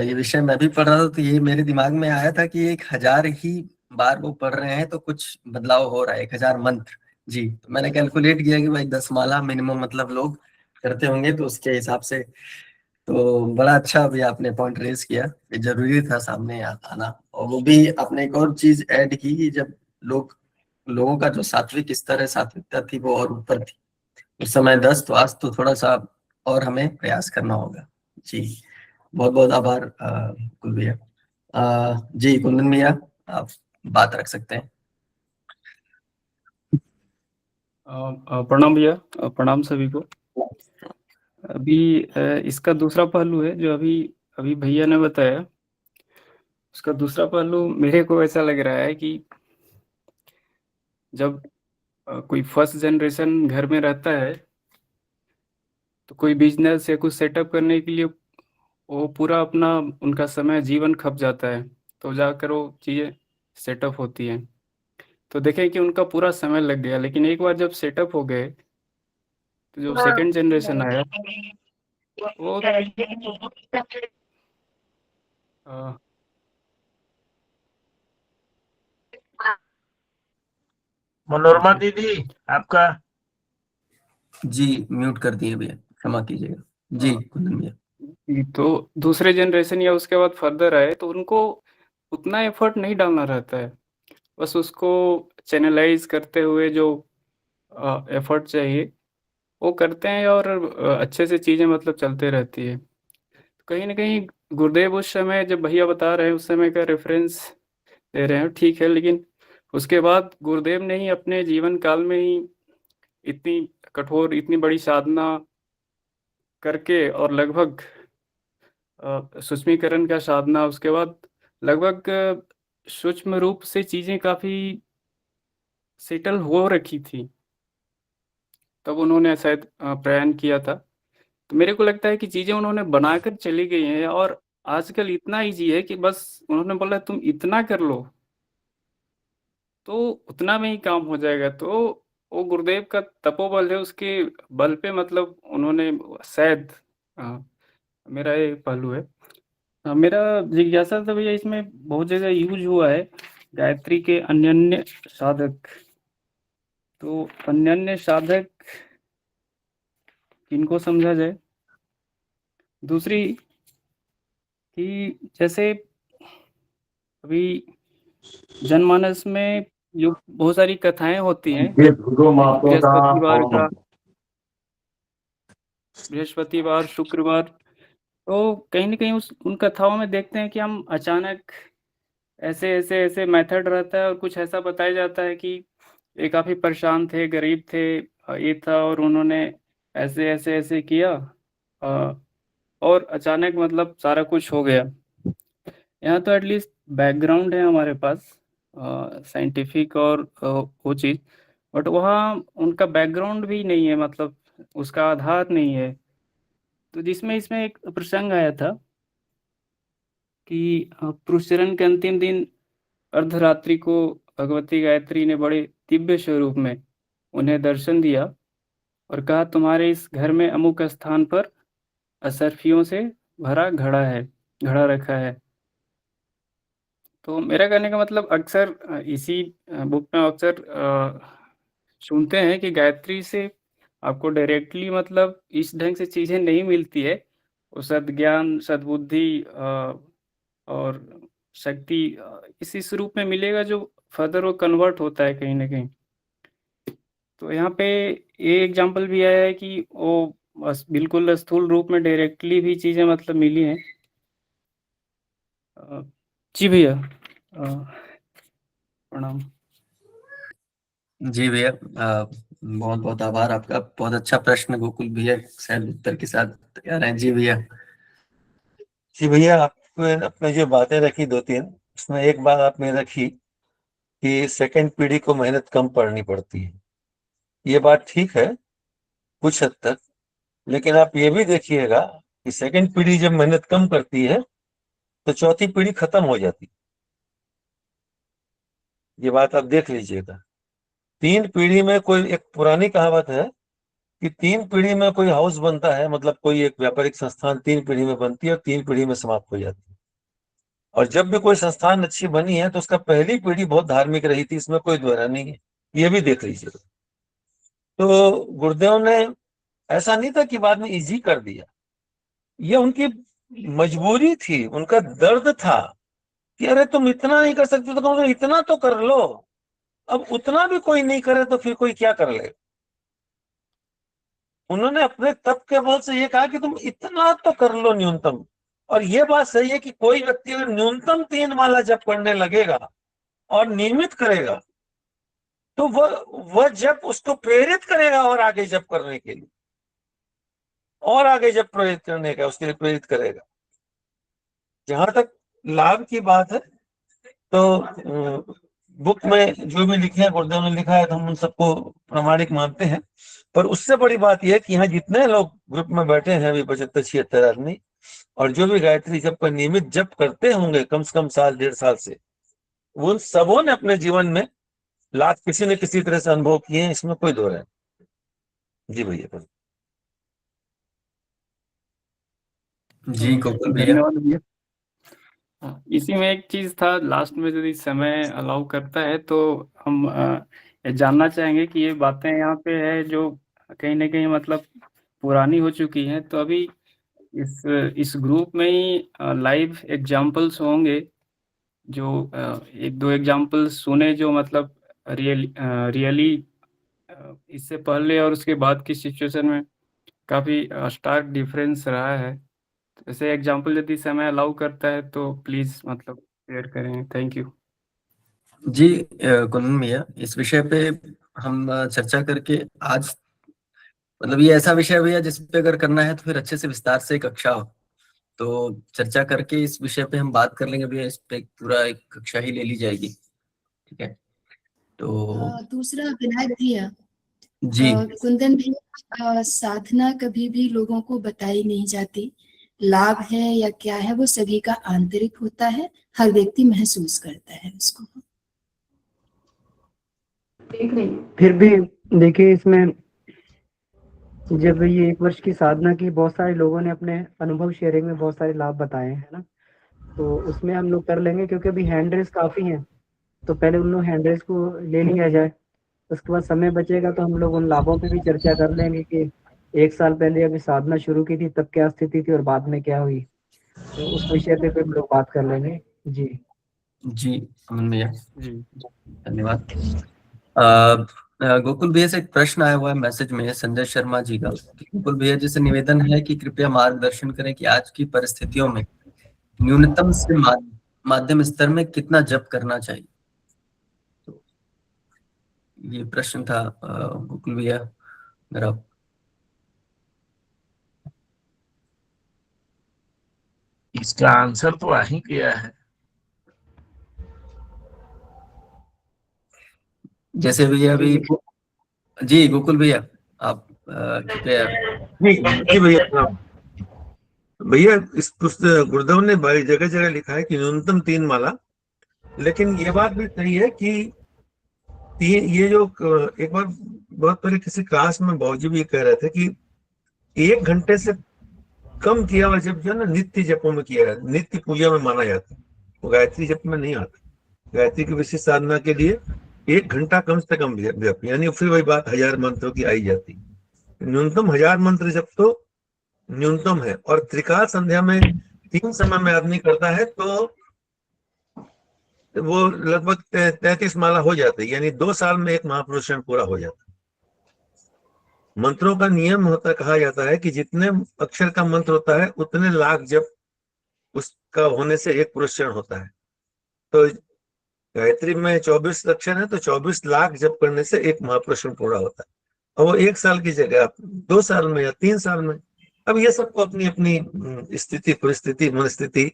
ये विषय मैं भी पढ़ रहा था तो ये मेरे दिमाग में आया था कि 1000 ही बार वो पढ़ रहे हैं तो कुछ बदलाव हो रहा है। 1000 मंत्र जी, तो मैंने कैलकुलेट किया कि भाई 10 माला मिनिमम मतलब लोग करते होंगे, तो उसके हिसाब से तो बड़ा अच्छा भी आपने पॉइंट रेज किया। ये जरूरी था सामने आना। और वो भी आपने एक और चीज ऐड की कि जब लोगों का जो सात्विक स्तर है, सात्विकता थी वो और ऊपर थी उस समय 10, तो आज तो थोड़ा सा और हमें प्रयास करना होगा। जी बहुत बहुत आभार कुल भैया। जी कुंदन भैया आप बात रख सकते हैं। प्रणाम भैया, प्रणाम सभी को। अभी इसका दूसरा पहलू है जो अभी अभी भैया ने बताया। उसका दूसरा पहलू मेरे को ऐसा लग रहा है कि जब कोई फर्स्ट जनरेशन घर में रहता है तो कोई बिजनेस या कुछ सेटअप करने के लिए वो पूरा अपना उनका समय जीवन खप जाता है, तो जाकर वो चीज़ें सेटअप होती हैं। तो देखें कि उनका पूरा समय लग गया, लेकिन एक बार जब सेटअप हो गए तो जो सेकंड जनरेशन आया वो मनोरमा दीदी आपका। जी म्यूट कर दिए भैया, क्षमा कीजिएगा। जी कुंदन भैया। तो दूसरे जनरेशन या उसके बाद फर्दर आए तो उनको उतना एफर्ट नहीं डालना रहता है, बस उसको चैनलाइज करते हुए जो एफर्ट चाहिए वो करते हैं और अच्छे से चीज़ें मतलब चलते रहती है। तो कहीं ना कहीं गुरुदेव उस समय जब भैया बता रहे हैं उस समय का रेफरेंस दे रहे हैं, ठीक है, लेकिन उसके बाद गुरुदेव ने ही अपने जीवन काल में ही इतनी कठोर, इतनी बड़ी साधना करके और लगभग सूक्ष्मीकरण का साधना, उसके बाद लगभग सूक्ष्म रूप से चीज़ें काफ़ी सेटल हो रखी थी, तब उन्होंने शायद प्रयाण किया था। तो मेरे को लगता है कि चीज़ें उन्होंने बनाकर चली गई हैं और आजकल इतना ईजी है कि बस उन्होंने बोला तुम इतना कर लो तो उतना में ही काम हो जाएगा। तो वो गुरुदेव का तपोबल है, उसके बल पे मतलब उन्होंने शायद मेरा ये पहलू है। मेरा जिज्ञासा था भैया, इसमें बहुत जगह यूज हुआ है गायत्री के अन्य साधक। तो अन्य साधक किनको समझा जाए? दूसरी कि जैसे अभी जनमानस में जो बहुत सारी कथाएं होती हैं, बृहस्पतिवार, शुक्रवार, तो कहीं ना कहीं उन कथाओं में देखते हैं कि हम अचानक ऐसे ऐसे ऐसे मेथड रहता है और कुछ ऐसा बताया जाता है कि ये काफ़ी परेशान थे, गरीब थे, ये था और उन्होंने ऐसे ऐसे ऐसे किया और अचानक मतलब सारा कुछ हो गया। यहाँ तो एटलीस्ट बैकग्राउंड है हमारे पास साइंटिफिक और वो चीज़, बट वहाँ उनका बैकग्राउंड भी नहीं है, मतलब उसका आधार नहीं है। तो जिसमें इसमें एक प्रसंग आया था कि पुरुषचरण के अंतिम दिन अर्धरात्रि को भगवती गायत्री ने बड़े दिव्य स्वरूप में उन्हें दर्शन दिया और कहा तुम्हारे इस घर में अमुक स्थान पर असरफियों से भरा घड़ा रखा है। तो मेरा कहने का मतलब अक्सर इसी बुक में अक्सर सुनते हैं कि गायत्री से आपको डायरेक्टली मतलब इस ढंग से चीज़ें नहीं मिलती है। वो सद्ज्ञान, सद्बुद्धि और शक्ति इस रूप में मिलेगा जो फर्दर वो कन्वर्ट होता है कहीं न कहीं। तो यहाँ पे ये एग्जाम्पल भी आया है कि वो बस बिल्कुल स्थूल रूप में डायरेक्टली भी चीज़ें मतलब मिली हैं। जी भैया, प्रणाम। जी भैया, बहुत बहुत आभार आपका। बहुत अच्छा प्रश्न गोकुल भैया शायद उत्तर के साथ तैयार हैं। जी भैया। जी भैया, आपने अपने जो बातें रखी 2-3, उसमें एक बात आपने रखी कि सेकंड पीढ़ी को मेहनत कम पड़नी पड़ती है। ये बात ठीक है कुछ हद तक, लेकिन आप ये भी देखिएगा कि सेकंड पीढ़ी जब मेहनत कम करती है तो चौथी पीढ़ी खत्म हो जाती है। ये बात आप देख लीजिएगा। 3 पीढ़ी में कोई, एक पुरानी कहावत है कि 3 पीढ़ी में कोई हाउस बनता है, मतलब कोई एक व्यापारिक संस्थान 3 पीढ़ी में बनती है और 3 पीढ़ी में समाप्त हो जाती है। और जब भी कोई संस्थान अच्छी बनी है तो उसका पहली पीढ़ी बहुत धार्मिक रही थी, इसमें कोई दोहरा नहीं है। ये भी देख लीजिएगा। तो गुरुदेव ने, ऐसा नहीं था कि बाद में इजी कर दिया, ये उनकी मजबूरी थी, उनका दर्द था कि अरे तुम इतना नहीं कर सकते तो कम से कम इतना तो कर लो। अब उतना भी कोई नहीं करे तो फिर कोई क्या कर ले। उन्होंने अपने तप के बल से ये कहा कि तुम इतना तो कर लो न्यूनतम। और ये बात सही है कि कोई व्यक्ति अगर न्यूनतम 3 माला जप करने लगेगा और नियमित करेगा तो वह जप उसको प्रेरित करेगा और आगे जप करने के लिए, और आगे जप प्रेरित करने का उसके लिए प्रेरित करेगा। जहां तक लाभ की बात है तो बुक में जो भी लिखे हैं, गुरुदेव ने लिखा है तो हम उन सबको प्रामाणिक मानते हैं। पर उससे बड़ी बात यह है कि यहाँ जितने लोग ग्रुप में बैठे हैं अभी 75-76 आदमी, और जो भी गायत्री जप का नियमित जप करते होंगे कम से कम साल 1.5 साल से, वो सबों ने अपने जीवन में लाभ किसी न किसी तरह से अनुभव किए हैं, इसमें कोई दो राय नहीं। जी भैया। जी गोकुल भैया। धन्यवाद भैया। इसी में एक चीज था, लास्ट में यदि समय अलाउ करता है तो हम ये जानना चाहेंगे कि ये बातें यहाँ पे है जो कहीं ना कहीं मतलब पुरानी हो चुकी हैं, तो अभी इस ग्रुप में ही लाइव एग्जाम्पल्स होंगे जो 1-2 एग्जाम्पल्स सुने जो मतलब रियली इससे पहले और उसके बाद की सिचुएशन में काफी स्टार्क डिफरेंस रहा है। ऐसे एग्जाम्पल यदि समय अलाउ करता है तो प्लीज मतलब शेयर करें। Thank you. जी कुंदन भैया, इस विषय पे हम चर्चा करके आज, मतलब ये ऐसा विषय भैया जिस पे अगर करना है तो फिर अच्छे से विस्तार से कक्षा हो, तो चर्चा करके इस विषय पे हम बात कर लेंगे भैया। इस पे पूरा एक कक्षा ही ले ली जाएगी, ठीक है। तो दूसरा विनायक भैया, जी कुंदन भैया, साधना कभी भी लोगों को बताई नहीं जाती। लाभ है या क्या है वो सभी का आंतरिक होता है, हर व्यक्ति महसूस करता है उसको। फिर भी देखिए, इसमें जब ये 1 वर्ष की साधना की, बहुत सारे लोगों ने अपने अनुभव शेयरिंग में बहुत सारे लाभ बताए हैं ना, तो उसमें हम लोग कर लेंगे क्योंकि अभी हैंड रेस काफी है, तो पहले उन लोग हैंड रेस को ले लिया जाए, उसके बाद समय बचेगा तो हम लोग उन लाभों पे भी चर्चा कर लेंगे कि 1 साल पहले अभी साधना शुरू की थी तब क्या स्थिति थी और बाद में क्या हुई, तो उस विषय पे फिर हम लोग बात कर लेंगे। जी जी अमन भैया, जी धन्यवाद। गोकुल भैया से एक प्रश्न आया हुआ है मैसेज में संजय शर्मा जी का। गोकुल भैया जी से निवेदन है कि कृपया मार्गदर्शन करें कि आज की परिस्थितियों में न्यूनतम से माध्यम स्तर में कितना जप करना चाहिए। तो ये प्रश्न था गोकुल भैया मेरा। इसका आंसर तो आ ही गया है। जैसे भैया अभी जी गोकुल भैया आप कृपया। जी भैया। भैया इस पुस्तक गुरुदेव ने बड़ी जगह जगह लिखा है कि न्यूनतम 3 माला, लेकिन ये बात भी सही है कि ये जो एक बार बहुत पहले किसी क्लास में बाबूजी भी कह रहे थे कि 1 घंटे से कम किया हुआ जब जो है ना नित्य जपों में किया है, नित्य पूजा में माना जाता है, वो गायत्री जप में नहीं आता। गायत्री की विशिष्ट साधना के लिए 1 घंटा कम से कम जप, यानी फिर वही बात 1000 मंत्रों की आई जाती। न्यूनतम 1000 मंत्र जप तो न्यूनतम है। और त्रिकाल संध्या में 3 समय में आदमी करता है तो वो लगभग 33 माला हो जाती है, यानी 2 साल में एक महापुरुषण पूरा हो जाता है। मंत्रों का नियम होता, कहा जाता है कि जितने अक्षर का मंत्र होता है उतने लाख जप उसका होने से एक पुरुषण होता है। तो गायत्री में 24 अक्षर है तो 24 लाख जप करने से एक महापुरुषण पूरा होता है, और वो 1 साल की जगह 2 साल में या 3 साल में। अब ये सबको अपनी अपनी स्थिति परिस्थिति मनस्थिति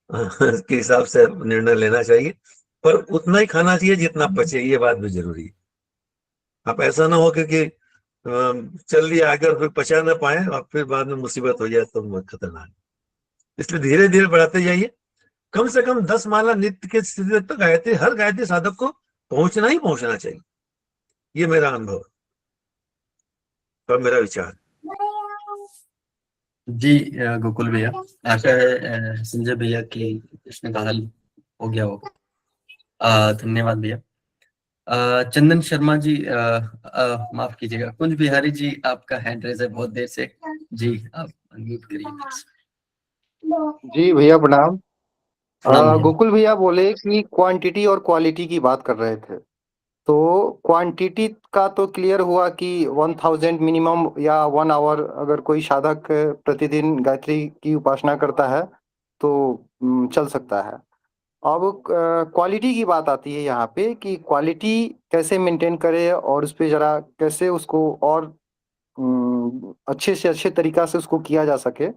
के हिसाब से निर्णय लेना चाहिए, पर उतना ही खाना चाहिए जितना पचे, ये बात भी जरूरी है। आप ऐसा ना हो कि चल लिया अगर फिर पचा ना पाए और फिर बाद में मुसीबत हो जाए तो बहुत खतरनाक। इसलिए धीरे धीरे बढ़ाते जाइए। कम से कम 10 माला नित्य की स्थिति तक गायत्री, हर गायत्री साधक को पहुंचना चाहिए। ये मेरा अनुभव और मेरा विचार। जी गोकुल भैया, आशा है संजय भैया की प्रश्न का हल हो गया होगा। धन्यवाद भैया। चंदन शर्मा जी, माफ कीजिएगा, कुंज बिहारी जी आपका हैंड रेज है बहुत देर से। जी आप अनम्यूट करिए। जी भैया प्रणाम। प्रणाम भैया। गोकुल भैया बोले कि क्वांटिटी और क्वालिटी की बात कर रहे थे, तो क्वांटिटी का तो क्लियर हुआ कि 1000 मिनिमम या 1 आवर अगर कोई साधक प्रतिदिन गायत्री की उपासना करता है तो चल सकता है। अब क्वालिटी की बात आती है यहाँ पे कि क्वालिटी कैसे मेंटेन करे और उस पे जरा कैसे उसको और अच्छे से अच्छे तरीका से उसको किया जा सके,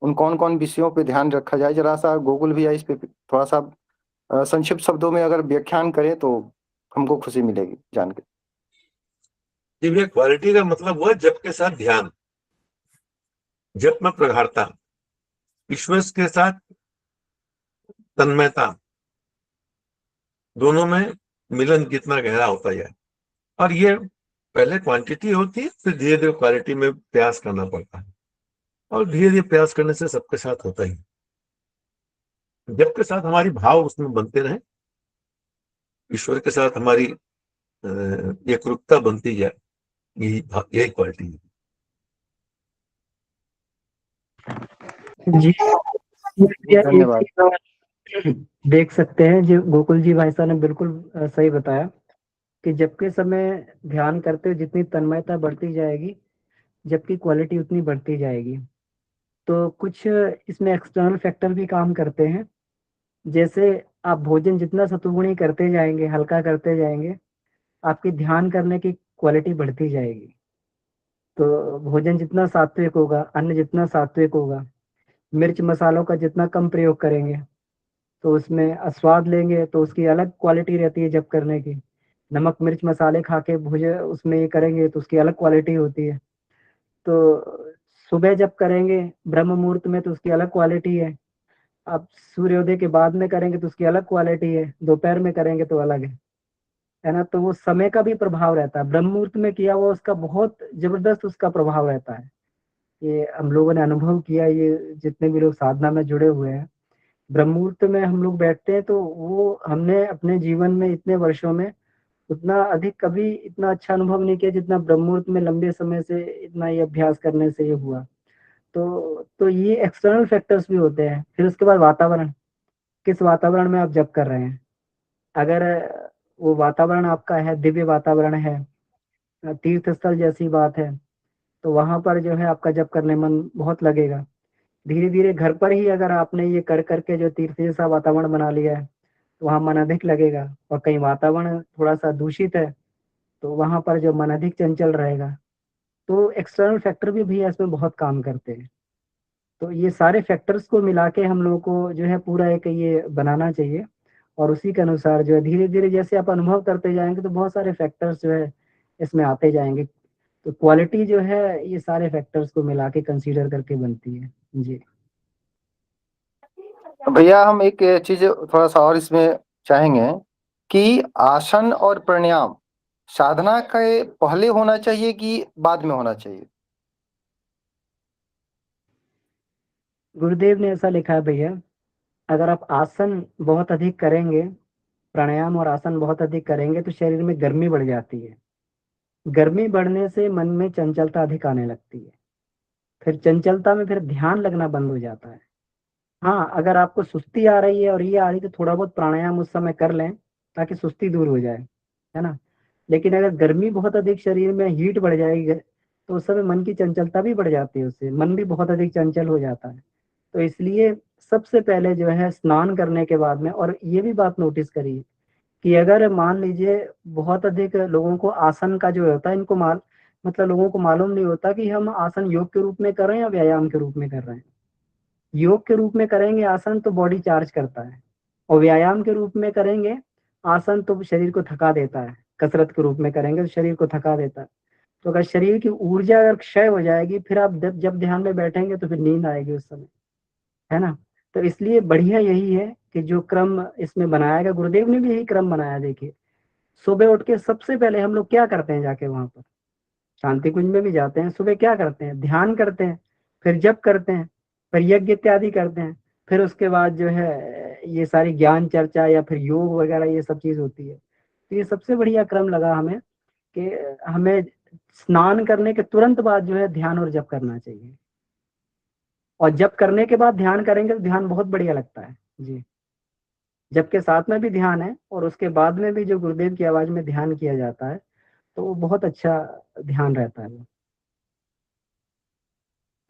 उन कौन कौन विषयों पे ध्यान रखा जाए, जरा सा गोकुल भैया इस पे थोड़ा सा संक्षिप्त शब्दों में अगर व्याख्यान करें तो हमको खुशी मिलेगी जान के। जी भैया, क्वालिटी का मतलब हुआ जप के साथ ध्यान, जप में प्रगाढ़ता, ईश्वर के साथ तन्मयता, दोनों में मिलन कितना गहरा होता जाए। और ये पहले क्वांटिटी होती है, फिर धीरे धीरे क्वालिटी में प्रयास करना पड़ता है, और धीरे धीरे प्रयास करने से सबके साथ होता ही। जब के साथ हमारी भाव उसमें बनते रहे, ईश्वर के साथ हमारी एकरूपता बनती जाए, यही क्वालिटी है। जी धन्यवाद। देख सकते हैं जो गोकुल जी भाई साहब ने बिल्कुल सही बताया कि जबकि समय ध्यान करते हुए जितनी तन्मयता बढ़ती जाएगी जबकि क्वालिटी उतनी बढ़ती जाएगी। तो कुछ इसमें एक्सटर्नल फैक्टर भी काम करते हैं, जैसे आप भोजन जितना सतुगुणी करते जाएंगे, हल्का करते जाएंगे, आपकी ध्यान करने की क्वालिटी बढ़ती जाएगी। तो भोजन जितना सात्विक होगा, अन्न जितना सात्विक होगा, मिर्च मसालों का जितना कम प्रयोग करेंगे तो उसमें स्वाद लेंगे तो उसकी अलग क्वालिटी रहती है जब करने की। नमक मिर्च मसाले खा के भोजन उसमें ये करेंगे तो उसकी अलग क्वालिटी होती है। तो सुबह जब करेंगे ब्रह्म मुहूर्त में तो उसकी अलग क्वालिटी है, आप सूर्योदय के बाद में करेंगे तो उसकी अलग क्वालिटी है, दोपहर में करेंगे तो अलग है ना। तो वो समय का भी प्रभाव रहता है, ब्रह्म मुहूर्त में किया हुआ उसका बहुत जबरदस्त उसका प्रभाव रहता है। ये हम लोगों ने अनुभव किया, ये जितने भी लोग साधना में जुड़े हुए हैं, ब्रह्म मुहूर्त में हम लोग बैठते हैं तो वो हमने अपने जीवन में इतने वर्षों में उतना अधिक कभी इतना अच्छा अनुभव नहीं किया जितना ब्रह्म मुहूर्त में लंबे समय से इतना ये अभ्यास करने से ये हुआ। तो ये एक्सटर्नल फैक्टर्स भी होते हैं। फिर उसके बाद वातावरण, किस वातावरण में आप जप कर रहे हैं। अगर वो वातावरण आपका है दिव्य वातावरण है, तीर्थ स्थल जैसी बात है, तो वहां पर जो है आपका जप करने मन बहुत लगेगा। धीरे धीरे घर पर ही अगर आपने ये कर करके जो तीर्थ जैसा वातावरण बना लिया है तो वहां मन अधिक लगेगा। और कहीं वातावरण थोड़ा सा दूषित है तो वहां पर जो मन अधिक चंचल रहेगा। तो एक्सटर्नल फैक्टर भी भैया इसमें बहुत काम करते हैं। तो ये सारे फैक्टर्स को मिला के हम लोगों को जो है पूरा एक ये बनाना चाहिए, और उसी के अनुसार जो है धीरे धीरे जैसे आप अनुभव करते जाएंगे तो बहुत सारे फैक्टर्स जो है इसमें आते जाएंगे। तो क्वालिटी जो है ये सारे फैक्टर्स को मिला के कंसीडर करके बनती है। जी भैया हम एक चीज थोड़ा सा और इसमें चाहेंगे कि आसन और प्राणायाम साधना के पहले होना चाहिए कि बाद में होना चाहिए? गुरुदेव ने ऐसा लिखा है भैया, अगर आप आसन बहुत अधिक करेंगे, प्राणायाम और आसन बहुत अधिक करेंगे तो शरीर में गर्मी बढ़ जाती है। गर्मी बढ़ने से मन में चंचलता अधिक आने लगती है। फिर चंचलता में फिर ध्यान लगना बंद हो जाता है। हाँ, अगर आपको सुस्ती आ रही है और ये आ रही है तो थोड़ा बहुत प्राणायाम उस समय कर लें ताकि सुस्ती दूर हो जाए, है ना। लेकिन अगर गर्मी बहुत अधिक शरीर में हीट बढ़ जाएगी तो उस समय मन की चंचलता भी बढ़ जाती है, उससे मन भी बहुत अधिक चंचल हो जाता है। तो इसलिए सबसे पहले जो है स्नान करने के बाद में, और ये भी बात नोटिस करिए कि अगर मान लीजिए बहुत अधिक लोगों को आसन का जो होता है, इनको मतलब लोगों को मालूम नहीं होता कि हम आसन योग के रूप में कर रहे हैं या व्यायाम के रूप में कर रहे हैं। योग के रूप में करेंगे आसन तो बॉडी चार्ज करता है, और व्यायाम के रूप में करेंगे आसन तो शरीर को थका देता है। कसरत के रूप में करेंगे तो शरीर को थका देता है। तो अगर शरीर की ऊर्जा अगर क्षय हो जाएगी, फिर आप जब ध्यान में बैठेंगे तो फिर नींद आएगी उस समय, है ना। तो इसलिए बढ़िया यही है कि जो क्रम इसमें बनाया गया, गुरुदेव ने भी यही क्रम बनाया। देखिए, सुबह उठ के सबसे पहले हम लोग क्या करते हैं, जाके वहां पर शांति कुंज में भी जाते हैं, सुबह क्या करते हैं, ध्यान करते हैं, फिर जप करते हैं, फिर यज्ञ इत्यादि करते हैं, फिर उसके बाद जो है ये सारी ज्ञान चर्चा या फिर योग वगैरह ये सब चीज होती है। तो ये सबसे बढ़िया क्रम लगा हमें कि हमें स्नान करने के तुरंत बाद जो है ध्यान और जप करना चाहिए, और जप करने के बाद ध्यान करेंगे तो ध्यान बहुत बढ़िया लगता है जी। जप के साथ में भी ध्यान है और उसके बाद में भी जो गुरुदेव की आवाज में ध्यान किया जाता है तो वो बहुत अच्छा ध्यान रहता है वो।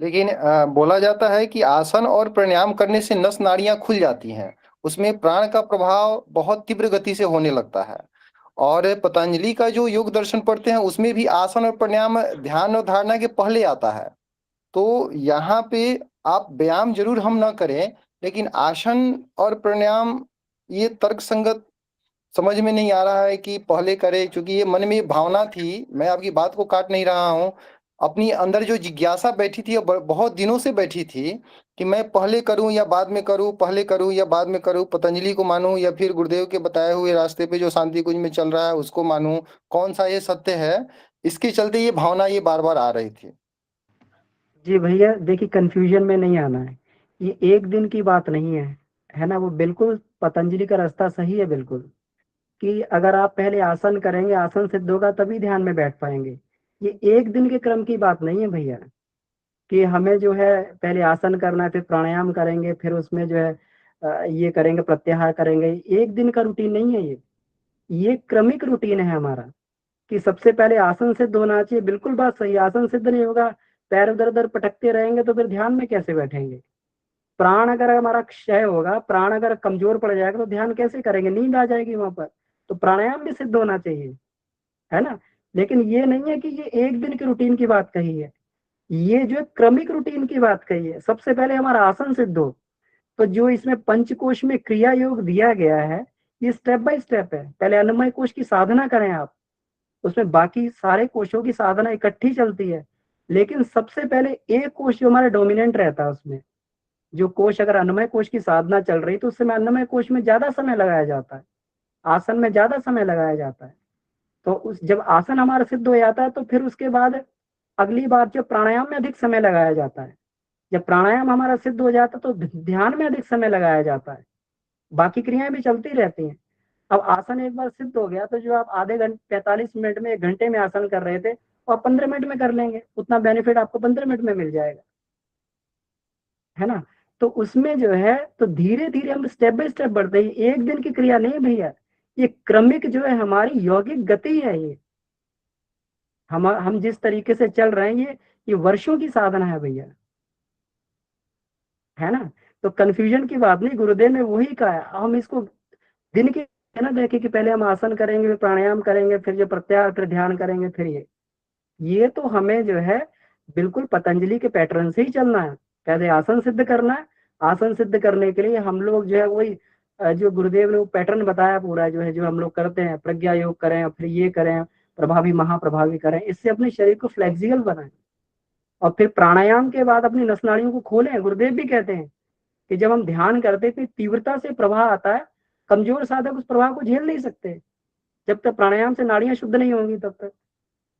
लेकिन बोला जाता है कि आसन और प्राणायाम करने से नस नाड़ियां खुल जाती हैं, उसमें प्राण का प्रभाव बहुत तीव्र गति से होने लगता है। और पतंजलि का जो योग दर्शन पढ़ते हैं उसमें भी आसन और प्राणायाम ध्यान और धारणा के पहले आता है। तो यहाँ पे आप व्यायाम जरूर हम ना करें, लेकिन आसन और प्राणायाम ये तर्क संगत समझ में नहीं आ रहा है कि पहले करे, क्योंकि ये मन में भावना थी। मैं आपकी बात को काट नहीं रहा हूँ, अपनी अंदर जो जिज्ञासा बैठी थी बहुत दिनों से बैठी थी कि मैं पहले करूं या बाद में करूं, पहले करूं या बाद में करूं, पतंजलि को मानूं या फिर गुरुदेव के बताए हुए रास्ते पे जो शांति कुंज में चल रहा है उसको मानूं, कौन सा ये सत्य है। इसके चलते ये भावना ये बार बार आ रही थी। जी भैया, देखिए कंफ्यूजन में नहीं आना है, ये एक दिन की बात नहीं है ना। वो बिल्कुल पतंजलि का रास्ता सही है बिल्कुल, कि अगर आप पहले आसन करेंगे, आसन सिद्ध होगा तभी ध्यान में बैठ पाएंगे। ये एक दिन के क्रम की बात नहीं है भैया, कि हमें जो है पहले आसन करना है, फिर प्राणायाम करेंगे, फिर उसमें जो है ये करेंगे, प्रत्याहार करेंगे। एक दिन का रूटीन नहीं है ये क्रमिक रूटीन है हमारा, कि सबसे पहले आसन सिद्ध होना चाहिए। बिल्कुल बात सही है, आसन सिद्ध नहीं होगा, पैर उधर उधर पटकते रहेंगे तो फिर ध्यान में कैसे बैठेंगे। प्राण अगर हमारा क्षय होगा, प्राण अगर कमजोर पड़ जाएगा तो ध्यान कैसे करेंगे, नींद आ जाएगी वहां पर। तो प्राणायाम भी सिद्ध होना चाहिए, है ना। लेकिन ये नहीं है कि ये एक दिन की रूटीन की बात कही है, ये जो क्रमिक रूटीन की बात कही है। सबसे पहले हमारा आसन सिद्ध हो, तो जो इसमें पंचकोश में क्रिया योग दिया गया है ये स्टेप बाय स्टेप है। पहले अन्नमय कोश की साधना करें आप, उसमें बाकी सारे कोशों की साधना इकट्ठी चलती है, लेकिन सबसे पहले एक कोश जो हमारा डोमिनेंट रहता है, उसमें जो कोश, अगर अन्नमय कोश की साधना चल रही तो उस समय अन्नमय कोश में ज्यादा समय लगाया जाता है, आसन में ज्यादा समय लगाया जाता है। तो उस जब आसन हमारा सिद्ध हो जाता है तो फिर उसके बाद अगली बार जो प्राणायाम में अधिक समय लगाया जाता है। जब प्राणायाम हमारा सिद्ध हो जाता है तो ध्यान में अधिक समय लगाया जाता है, बाकी क्रियाएं भी चलती रहती हैं। अब आसन एक बार सिद्ध हो गया तो जो आप आधे घंटे 45 मिनट में 1 घंटे में आसन कर रहे थे और 15 मिनट में कर लेंगे, उतना बेनिफिट आपको 15 मिनट में मिल जाएगा, है ना। तो उसमें जो है तो धीरे धीरे हम स्टेप बाय स्टेप बढ़ते हैं, एक दिन की क्रिया नहीं भैया, ये क्रमिक जो है हमारी यौगिक गति है। ये हम जिस तरीके से चल रहे हैं ये वर्षों की साधना है भैया, है ना। तो कंफ्यूजन की बात नहीं, गुरुदेव ने वही कहा है। हम इसको दिन की है ना देखे कि पहले हम आसन करेंगे, फिर प्राणायाम करेंगे, फिर जो प्रत्याहार, फिर ध्यान करेंगे, फिर ये तो हमें जो है बिल्कुल पतंजलि के पैटर्न से ही चलना है। पहले आसन सिद्ध करना है, आसन सिद्ध करने के लिए हम लोग जो है वही जो गुरुदेव ने वो पैटर्न बताया पूरा, जो है जो हम लोग करते हैं, प्रज्ञा योग करें, फिर ये करें, प्रभावी महाप्रभावी करें, इससे अपने शरीर को फ्लेक्सिबल बनाएं। और फिर प्राणायाम के बाद अपनी नस नाड़ियों को खोलें। गुरुदेव भी कहते हैं कि जब हम ध्यान करते हैं तो तीव्रता से प्रवाह आता है, कमजोर साधक उस प्रवाह को झेल नहीं सकते। जब तक प्राणायाम से नाड़ियां शुद्ध नहीं होंगी तब तक।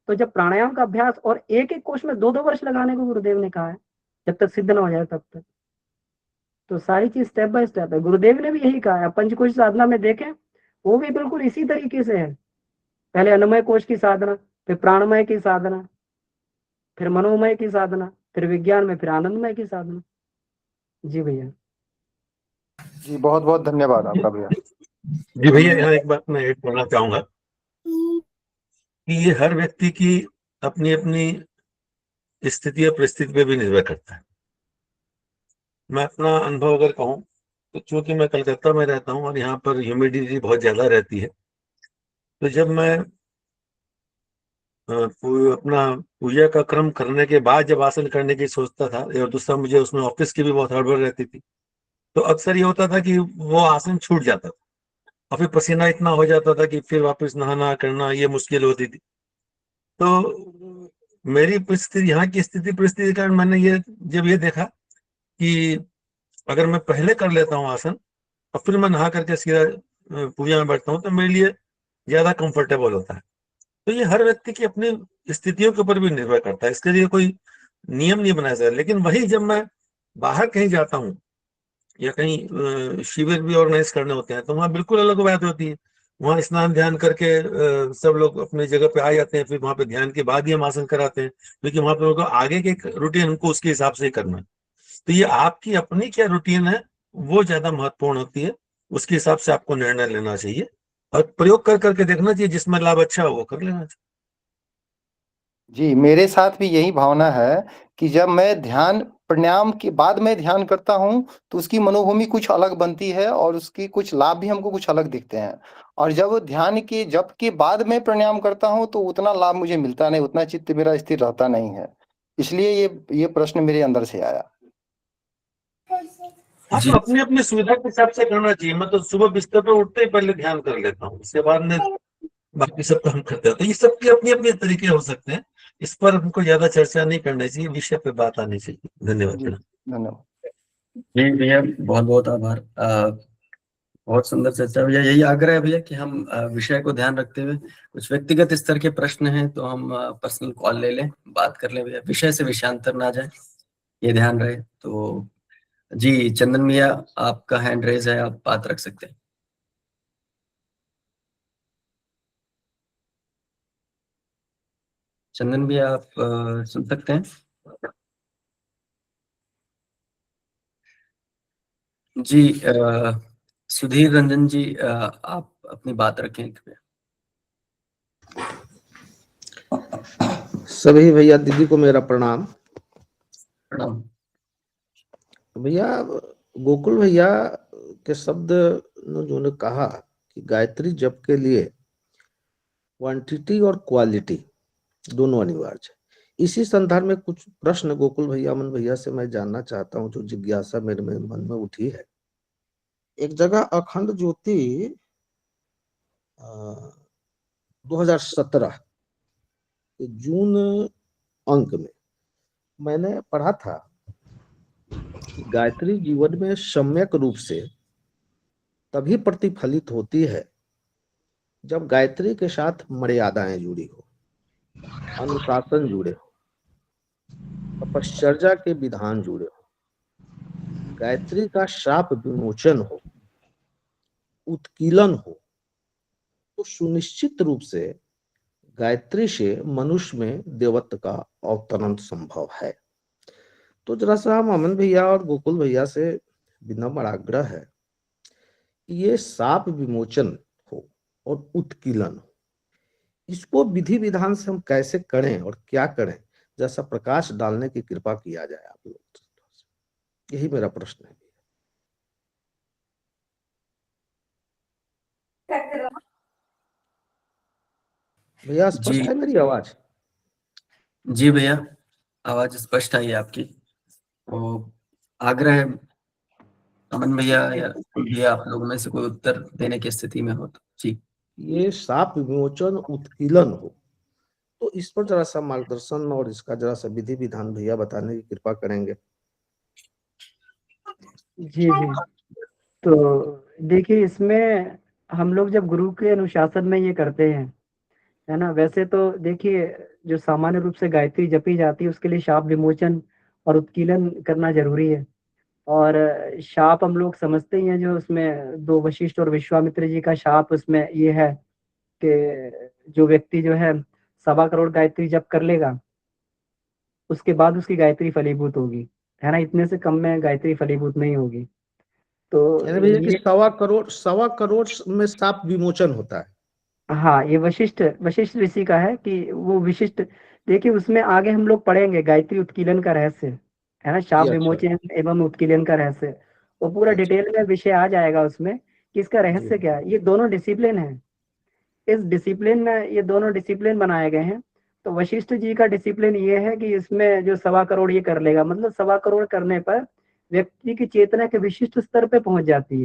तो जब प्राणायाम का अभ्यास, और एक एक कोष में 2-2 वर्ष लगाने को गुरुदेव ने कहा है, जब तक सिद्ध ना हो जाए तब तक। तो सारी चीज स्टेप बाय स्टेप है। गुरुदेव ने भी यही कहा है। पंचकोश साधना में देखें, वो भी बिल्कुल इसी तरीके से है। पहले अन्नमय कोश की साधना, फिर प्राणमय की साधना, फिर मनोमय की साधना, फिर विज्ञान में, फिर आनंदमय की साधना। जी भैया। जी बहुत बहुत धन्यवाद आपका भैया। जी भैया, यहाँ एक बात मैं ऐड करना चाहूंगा कि ये हर व्यक्ति की अपनी अपनी स्थिति या परिस्थिति पे भी निर्भर करता है। मैं अपना अनुभव अगर कहूँ तो चूंकि मैं कलकत्ता में रहता हूँ और यहाँ पर ह्यूमिडिटी बहुत ज्यादा रहती है, तो जब मैं अपना पूजा का क्रम करने के बाद जब आसन करने की सोचता था, और दूसरा मुझे उसमें ऑफिस की भी बहुत हड़बड़ रहती थी, तो अक्सर ये होता था कि वो आसन छूट जाता था और फिर पसीना इतना हो जाता था कि फिर वापस नहाना करना ये मुश्किल होती थी। तो मेरी परिस्थिति, यहाँ की स्थिति परिस्थिति के कारण मैंने जब ये देखा कि अगर मैं पहले कर लेता हूँ आसन और फिर मैं नहा करके सीधा पूजा में बैठता हूँ तो मेरे लिए ज्यादा कंफर्टेबल होता है। तो ये हर व्यक्ति की अपनी स्थितियों के ऊपर भी निर्भर करता है, इसके लिए कोई नियम नहीं बनाया जाता। लेकिन वही जब मैं बाहर कहीं जाता हूँ या कहीं शिविर भी ऑर्गेनाइज करने होते हैं तो वहाँ बिल्कुल अलग बात होती है। वहाँ स्नान ध्यान करके सब लोग अपनी जगह पे आ जाते हैं, फिर वहाँ पे ध्यान के बाद ही हम आसन कराते हैं, क्योंकि वहाँ पे उनको आगे के रूटीन हमको उसके हिसाब से ही करना है। तो ये आपकी अपनी क्या रूटीन है वो ज्यादा महत्वपूर्ण होती है, उसके हिसाब से आपको निर्णय लेना चाहिए और प्रयोग कर करके देखना चाहिए, जिसमें लाभ अच्छा हो वो कर लेना चाहिए। जी मेरे साथ भी यही भावना है कि जब मैं ध्यान प्राणायाम के बाद में ध्यान करता हूँ तो उसकी मनोभूमि कुछ अलग बनती है और उसकी कुछ लाभ भी हमको कुछ अलग दिखते हैं। और जब ध्यान के जप के बाद में प्राणायाम करता हूँ तो उतना लाभ मुझे मिलता नहीं, उतना चित्त मेरा स्थिर रहता नहीं है। इसलिए ये प्रश्न मेरे अंदर से आया। हाँ, तो अपनी अपनी सुविधा के हिसाब से करना चाहिए। मैं तो सुबह बिस्तर पर उठते ही पहले ध्यान कर लेता हूँ, उसके बाद में बाकी सब काम करते हैं। तो ये सबके अपने अपने तरीके हो सकते हैं, इस पर हमको ज्यादा चर्चा नहीं करनी चाहिए, विषय पे बात आनी चाहिए। धन्यवाद। जी धन्यवाद। जी भैया, बहुत बहुत आभार। बहुत सुंदर चर्चा भैया। यही आग्रह है भैया कि हम विषय को ध्यान रखते हुए, कुछ व्यक्तिगत स्तर के प्रश्न हैं तो हम पर्सनल कॉल ले लें, बात कर लें भैया, विषय से विषयांतर ना जाए, ये ध्यान रहे। तो जी चंदन भैया, आपका हैंड रेज है, आप बात रख सकते हैं। चंदन भैया, आप सुन सकते हैं? जी सुधीर रंजन जी, आप अपनी बात रखें कृपया। सभी भैया दीदी को मेरा प्रणाम। प्रणाम। भैया गोकुल भैया के शब्द जो ने कहा कि गायत्री जप के लिए क्वांटिटी और क्वालिटी दोनों अनिवार्य है, इसी संदर्भ में कुछ प्रश्न गोकुल भैया अमन भैया से मैं जानना चाहता हूं, जो जिज्ञासा मेरे मन में उठी है। एक जगह अखंड ज्योति 2017 के जून अंक में मैंने पढ़ा था कि गायत्री जीवन में सम्यक रूप से तभी प्रतिफलित होती है जब गायत्री के साथ मर्यादाएं जुड़ी हो, अनुशासन जुड़े हो, तपश्चर्या के विधान जुड़े हो, गायत्री का शाप विमोचन हो, उत्कीलन हो, तो सुनिश्चित रूप से गायत्री से मनुष्य में देवत्व का अवतरण संभव है। तो जरा सा हम अमन भैया और गोकुल भैया से विनम्र आग्रह है कि ये शाप विमोचन हो और उत्कीलन हो, इसको विधि विधान से हम कैसे करें और क्या करें, जैसा प्रकाश डालने की कृपा किया जाए आप लोग। यही मेरा प्रश्न है। भैया स्पष्ट है मेरी आवाज? जी भैया, आवाज स्पष्ट आई है आपकी। तो आग्रह है अमन भैया या आप लोगों में से कोई उत्तर देने की स्थिति में हो तो जी। ये शाप विमोचन उत्कीलन हो, तो इस पर जरा सा मार्गदर्शन और इसका जरा सा विधि विधान भैया बताने की कृपा करेंगे। जी जी, तो देखिए इसमें हम लोग जब गुरु के अनुशासन में ये करते हैं, है ना, वैसे तो देखिए जो सामान्य रूप से गायत्री जपी जाती है उसके लिए शाप विमोचन और उत्कीलन करना जरूरी है। और शाप हम लोग समझते ही हैं, जो उसमें 2 वशिष्ठ और विश्वामित्र जी का शाप उसमें ये है कि जो व्यक्ति जो है 1.25 करोड़ गायत्री जप कर लेगा उसके बाद उसकी गायत्री फलीभूत होगी, है ना, इतने से कम में गायत्री फलीभूत नहीं होगी। तो यानी भैया कि ये 1.25 करोड़ में साप विमोचन होता है। हाँ, ये वशिष्ठ वशिष्ठ ऋषि का है कि वो विशिष्ट, देखिए उसमें आगे हम लोग पढ़ेंगे गायत्री उत्कीलन का रहस्य, है ना, शाप जी, अच्छा विमोचन एवं उत्कीलन का रहस्य, वो पूरा अच्छा डिटेल में विषय आ जाएगा उसमें कि इसका जी रहस्य क्या है। ये दोनों डिसिप्लिन है, इस डिसिप्लिन में ये दोनों डिसिप्लिन बनाए गए हैं। तो वशिष्ठ जी का डिसिप्लिन ये है कि इसमें जो 1.25 करोड़ ये कर लेगा, मतलब 1.25 करोड़ करने पर व्यक्ति की चेतना के विशिष्ट स्तर पे पहुंच जाती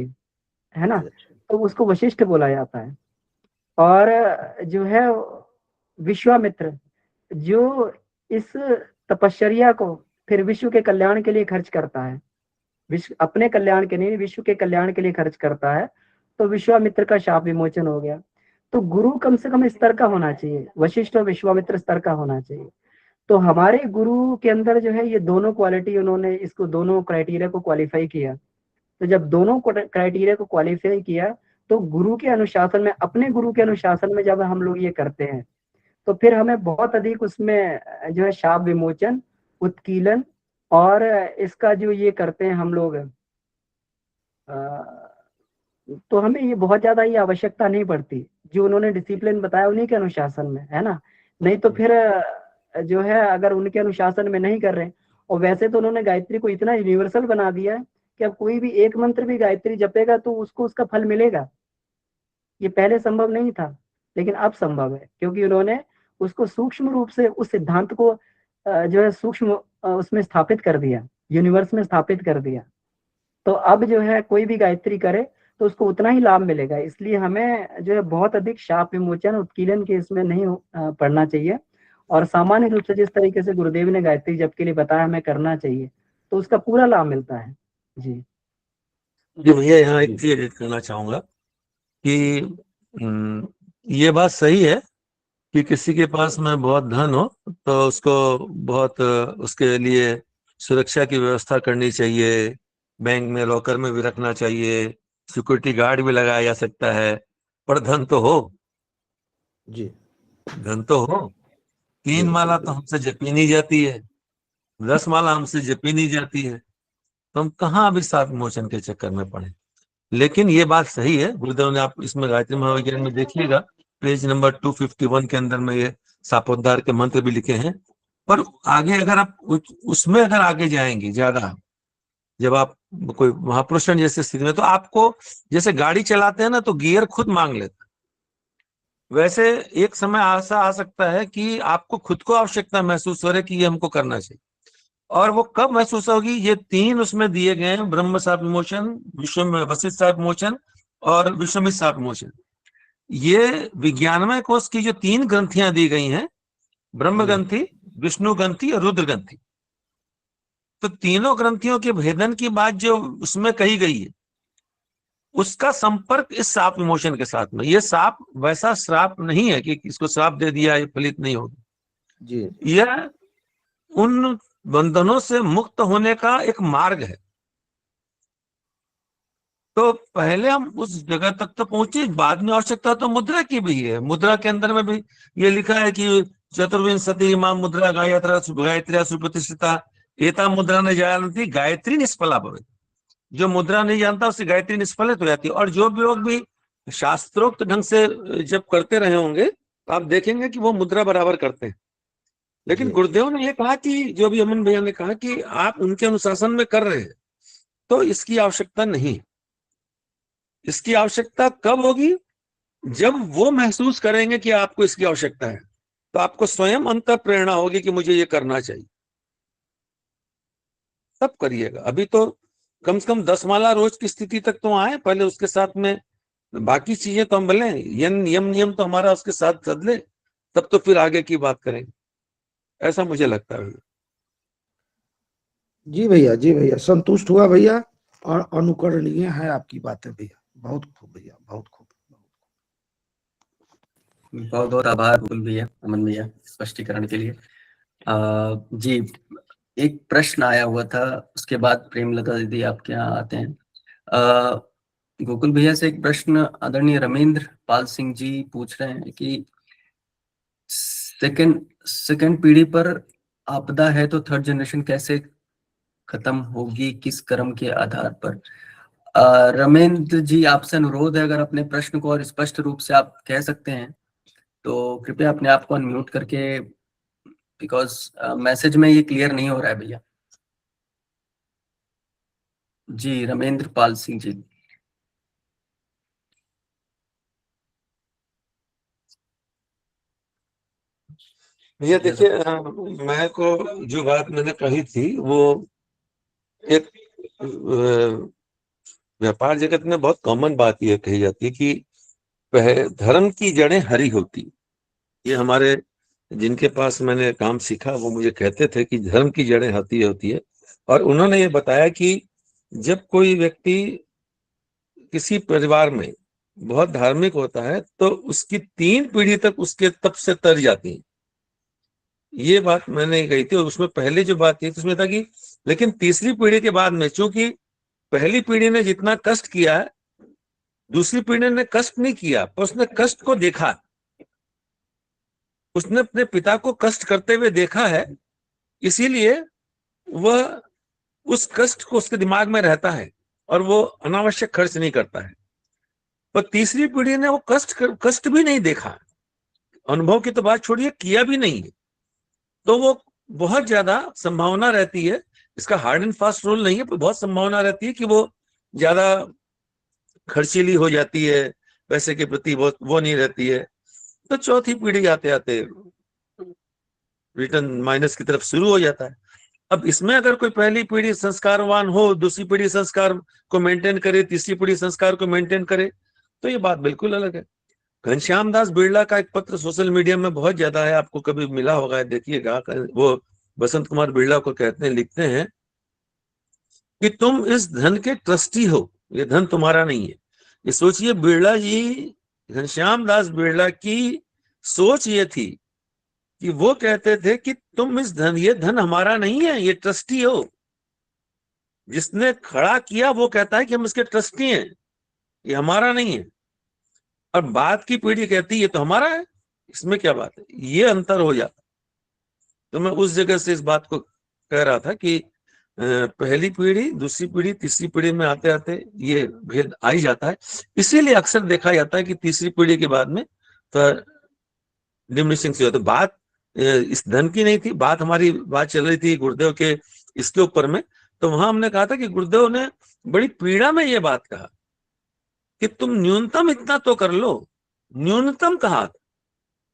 है ना, जी, अच्छा तो उसको वशिष्ठ बोला जाता है। और जो है विश्वामित्र, जो इस तपश्चर्या को फिर विश्व के कल्याण के लिए खर्च करता है, विश्व अपने कल्याण के नहीं, विश्व के कल्याण के लिए खर्च करता है, तो विश्वामित्र का शाप विमोचन हो गया। तो गुरु कम से कम इस स्तर का होना चाहिए, वशिष्ठ और विश्वामित्र स्तर का होना चाहिए। तो हमारे गुरु के अंदर जो है ये दोनों क्वालिटी, उन्होंने इसको दोनों क्राइटेरिया को क्वालिफाई किया। तो जब दोनों क्राइटेरिया को क्वालिफाई किया तो गुरु के अनुशासन में, अपने गुरु के अनुशासन में जब हम लोग ये करते हैं तो फिर हमें बहुत अधिक उसमें जो है शाप विमोचन, उत्कीलन और इसका जो ये करते हैं हम लोग, तो हमें ये बहुत ज्यादा ये आवश्यकता नहीं पड़ती। जो उन्होंने डिसिप्लिन बताया उन्हीं के अनुशासन में, है ना, नहीं तो फिर जो है अगर उनके अनुशासन में नहीं कर रहे, और वैसे तो उन्होंने गायत्री को इतना यूनिवर्सल बना दिया है कि अब कोई भी एक मंत्र भी गायत्री जपेगा तो उसको उसका फल मिलेगा। ये पहले संभव नहीं था लेकिन अब संभव है, क्योंकि उन्होंने उसको सूक्ष्म रूप से उस सिद्धांत को जो है सूक्ष्म उसमें स्थापित कर दिया, यूनिवर्स में स्थापित कर दिया। तो अब जो है कोई भी गायत्री करे तो उसको उतना ही लाभ मिलेगा। इसलिए हमें जो है बहुत अधिक शाप विमोचन उत्कीलन के इसमें नहीं पढ़ना चाहिए, और सामान्य रूप से जिस तरीके से गुरुदेव ने गायत्री जप के लिए बताया हमें करना चाहिए तो उसका पूरा लाभ मिलता है। जी जी भैया, यहाँ एक चीज एडिट करना चाहूंगा कि ये बात सही है कि किसी के पास में बहुत धन हो तो उसको बहुत उसके लिए सुरक्षा की व्यवस्था करनी चाहिए, बैंक में लॉकर में भी रखना चाहिए, सिक्योरिटी गार्ड भी लगाया जा सकता है, पर धन तो हो, जी धन तो हो। 3 माला तो हमसे जपी नहीं जाती है, 10 माला हमसे जपी नहीं जाती है, तो हम कहाँ अभी सात मोचन के चक्कर में पड़े। लेकिन ये बात सही है, गुरुदेव ने, आप इसमें गायत्री महाविज्ञान में देखिएगा पेज नंबर 251 के अंदर में ये सापोद्धार के मंत्र भी लिखे हैं। पर आगे अगर आप उसमें अगर आगे जाएंगे ज्यादा, जब आप कोई महापुरुष जैसे स्थिति में, तो आपको जैसे गाड़ी चलाते हैं ना तो गियर खुद मांग लेता है, वैसे एक समय ऐसा आ सकता है कि आपको खुद को आवश्यकता महसूस हो रही है कि ये हमको करना चाहिए। और वो कब महसूस होगी? ये 3 उसमें दिए गए हैं, ब्रह्म साप विमोचन, विश्व में वशिष्ठ साप विमोचन और विश्वमित्र साप विमोचन। ये विज्ञानमय कोश की जो 3 ग्रंथियां दी गई हैं, ब्रह्म ग्रंथि, विष्णु ग्रंथि और रुद्र ग्रंथि, तो तीनों ग्रंथियों के भेदन की बात जो उसमें कही गई है उसका संपर्क इस साप विमोचन के साथ में। ये साप वैसा श्राप नहीं है कि इसको श्राप दे दिया ये फलित नहीं होगी जी यह उन बंधनों से मुक्त होने का एक मार्ग है। तो पहले हम उस जगह तक तो पहुंचे, बाद में आवश्यकता तो मुद्रा की भी है। मुद्रा के अंदर में भी ये लिखा है कि चतुर्विंशति मां मुद्रा गायत्री सुप्रतिष्ठिता एता मुद्रा ने जानती गायत्री निष्फला भवे। जो मुद्रा नहीं जानता उससे गायत्री निष्फलित हो जाती है। और जो भी लोग भी शास्त्रोक्त ढंग से जब करते रहे होंगे तो आप देखेंगे कि वो मुद्रा बराबर करते हैं। लेकिन गुरुदेव ने ये कहा कि जो भी अमन भैया ने कहा कि आप उनके अनुशासन में कर रहे हैं तो इसकी आवश्यकता नहीं। इसकी आवश्यकता कब होगी? जब वो महसूस करेंगे कि आपको इसकी आवश्यकता है, तो आपको स्वयं अंतर प्रेरणा होगी कि मुझे ये करना चाहिए, तब करिएगा। अभी तो कम से कम 10 माला रोज की स्थिति तक तो आए, पहले उसके साथ में बाकी चीजें तो हम बोले नियम तो हमारा उसके साथ सद ले, तब तो फिर आगे की बात करेंगे, ऐसा मुझे लगता है। जी भैया संतुष्ट हुआ भैया, और अनुकरणीय है आपकी बातें भैया, बहुत खूब भैया, बहुत खूब। बहुत बहुत आभार गोकुल भैया, अमन भैया, स्पष्टीकरण के लिए। जी, एक प्रश्न आया हुआ था, उसके बाद प्रेमलता दीदी आपके यहाँ आते हैं। गोकुल भैया से एक प्रश्न आदरणीय रमेंद्र पाल सिंह जी पूछ रहे हैं कि सेकंड पीढ़ी पर आपदा है तो थर्ड जनरेशन कैसे खत्म होगी, किस कर्म के आधार पर? रमेंद्र जी, आपसे अनुरोध है, अगर अपने प्रश्न को और स्पष्ट रूप से आप कह सकते हैं तो कृपया अपने आप को अनम्यूट करके, बिकॉज मैसेज में ये क्लियर नहीं हो रहा है भैया। जी, रमेंद्र पाल सिंह जी। भैया देखिए, मैं को जो बात मैंने कही थी वो एक व्यापार जगत में बहुत कॉमन बात ये कही जाती है कि धर्म की जड़ें हरी होती। ये हमारे जिनके पास मैंने काम सीखा वो मुझे कहते थे कि धर्म की जड़ें हरी होती है। और उन्होंने ये बताया कि जब कोई व्यक्ति किसी परिवार में बहुत धार्मिक होता है तो उसकी 3 पीढ़ी तक उसके तप से तर जाती है। ये बात मैंने कही थी। और उसमें पहले जो बात थी उसमें था कि लेकिन तीसरी पीढ़ी के बाद में, चूंकि पहली पीढ़ी ने जितना कष्ट किया है दूसरी पीढ़ी ने कष्ट नहीं किया, पर उसने कष्ट को देखा, उसने अपने पिता को कष्ट करते हुए देखा है, इसीलिए वह उस कष्ट को उसके दिमाग में रहता है और वो अनावश्यक खर्च नहीं करता है। पर तीसरी पीढ़ी ने वो कष्ट भी नहीं देखा, अनुभव की तो बात छोड़िए, किया भी नहीं है, तो वो बहुत ज्यादा संभावना रहती है, इसका हार्ड एंड फास्ट रूल नहीं है, पर बहुत संभावना रहती है कि वो ज्यादा खर्चीली हो जाती है, पैसे के प्रति वो नहीं रहती है। तो चौथी पीढ़ी आते आते रिटर्न माइनस की तरफ शुरू हो जाता है। अब इसमें अगर कोई पहली पीढ़ी संस्कारवान हो, दूसरी पीढ़ी संस्कार को मेंटेन करे, तीसरी पीढ़ी संस्कार को मेंटेन करे, तो ये बात बिल्कुल अलग है। घनश्याम दास बिरला का एक पत्र सोशल मीडिया में बहुत ज्यादा है, आपको कभी मिला होगा, देखिएगा। वो बसंत कुमार बिरला को कहते हैं, लिखते हैं कि तुम इस धन के ट्रस्टी हो, ये धन तुम्हारा नहीं है। ये सोचिए, बिरला जी, घनश्याम दास बिरला की सोच ये थी कि वो कहते थे कि तुम इस धन, ये धन हमारा नहीं है, ये ट्रस्टी हो। जिसने खड़ा किया वो कहता है कि हम इसके ट्रस्टी हैं, ये हमारा नहीं है। और बाद की पीढ़ी कहती है ये तो हमारा है, इसमें क्या बात है, ये अंतर हो जाता। तो मैं उस जगह से इस बात को कह रहा था कि पहली पीढ़ी, दूसरी पीढ़ी, तीसरी पीढ़ी में आते आते ये भेद आ ही जाता है। इसीलिए अक्सर देखा जाता है कि तीसरी पीढ़ी के बाद में तो डिमिनिशिंग से होता है। बात इस धन की नहीं थी, हमारी बात चल रही थी गुरुदेव के इसके ऊपर में। तो वहां हमने कहा था कि गुरुदेव ने बड़ी पीड़ा में ये बात कहा कि तुम न्यूनतम इतना तो कर लो। न्यूनतम कहा,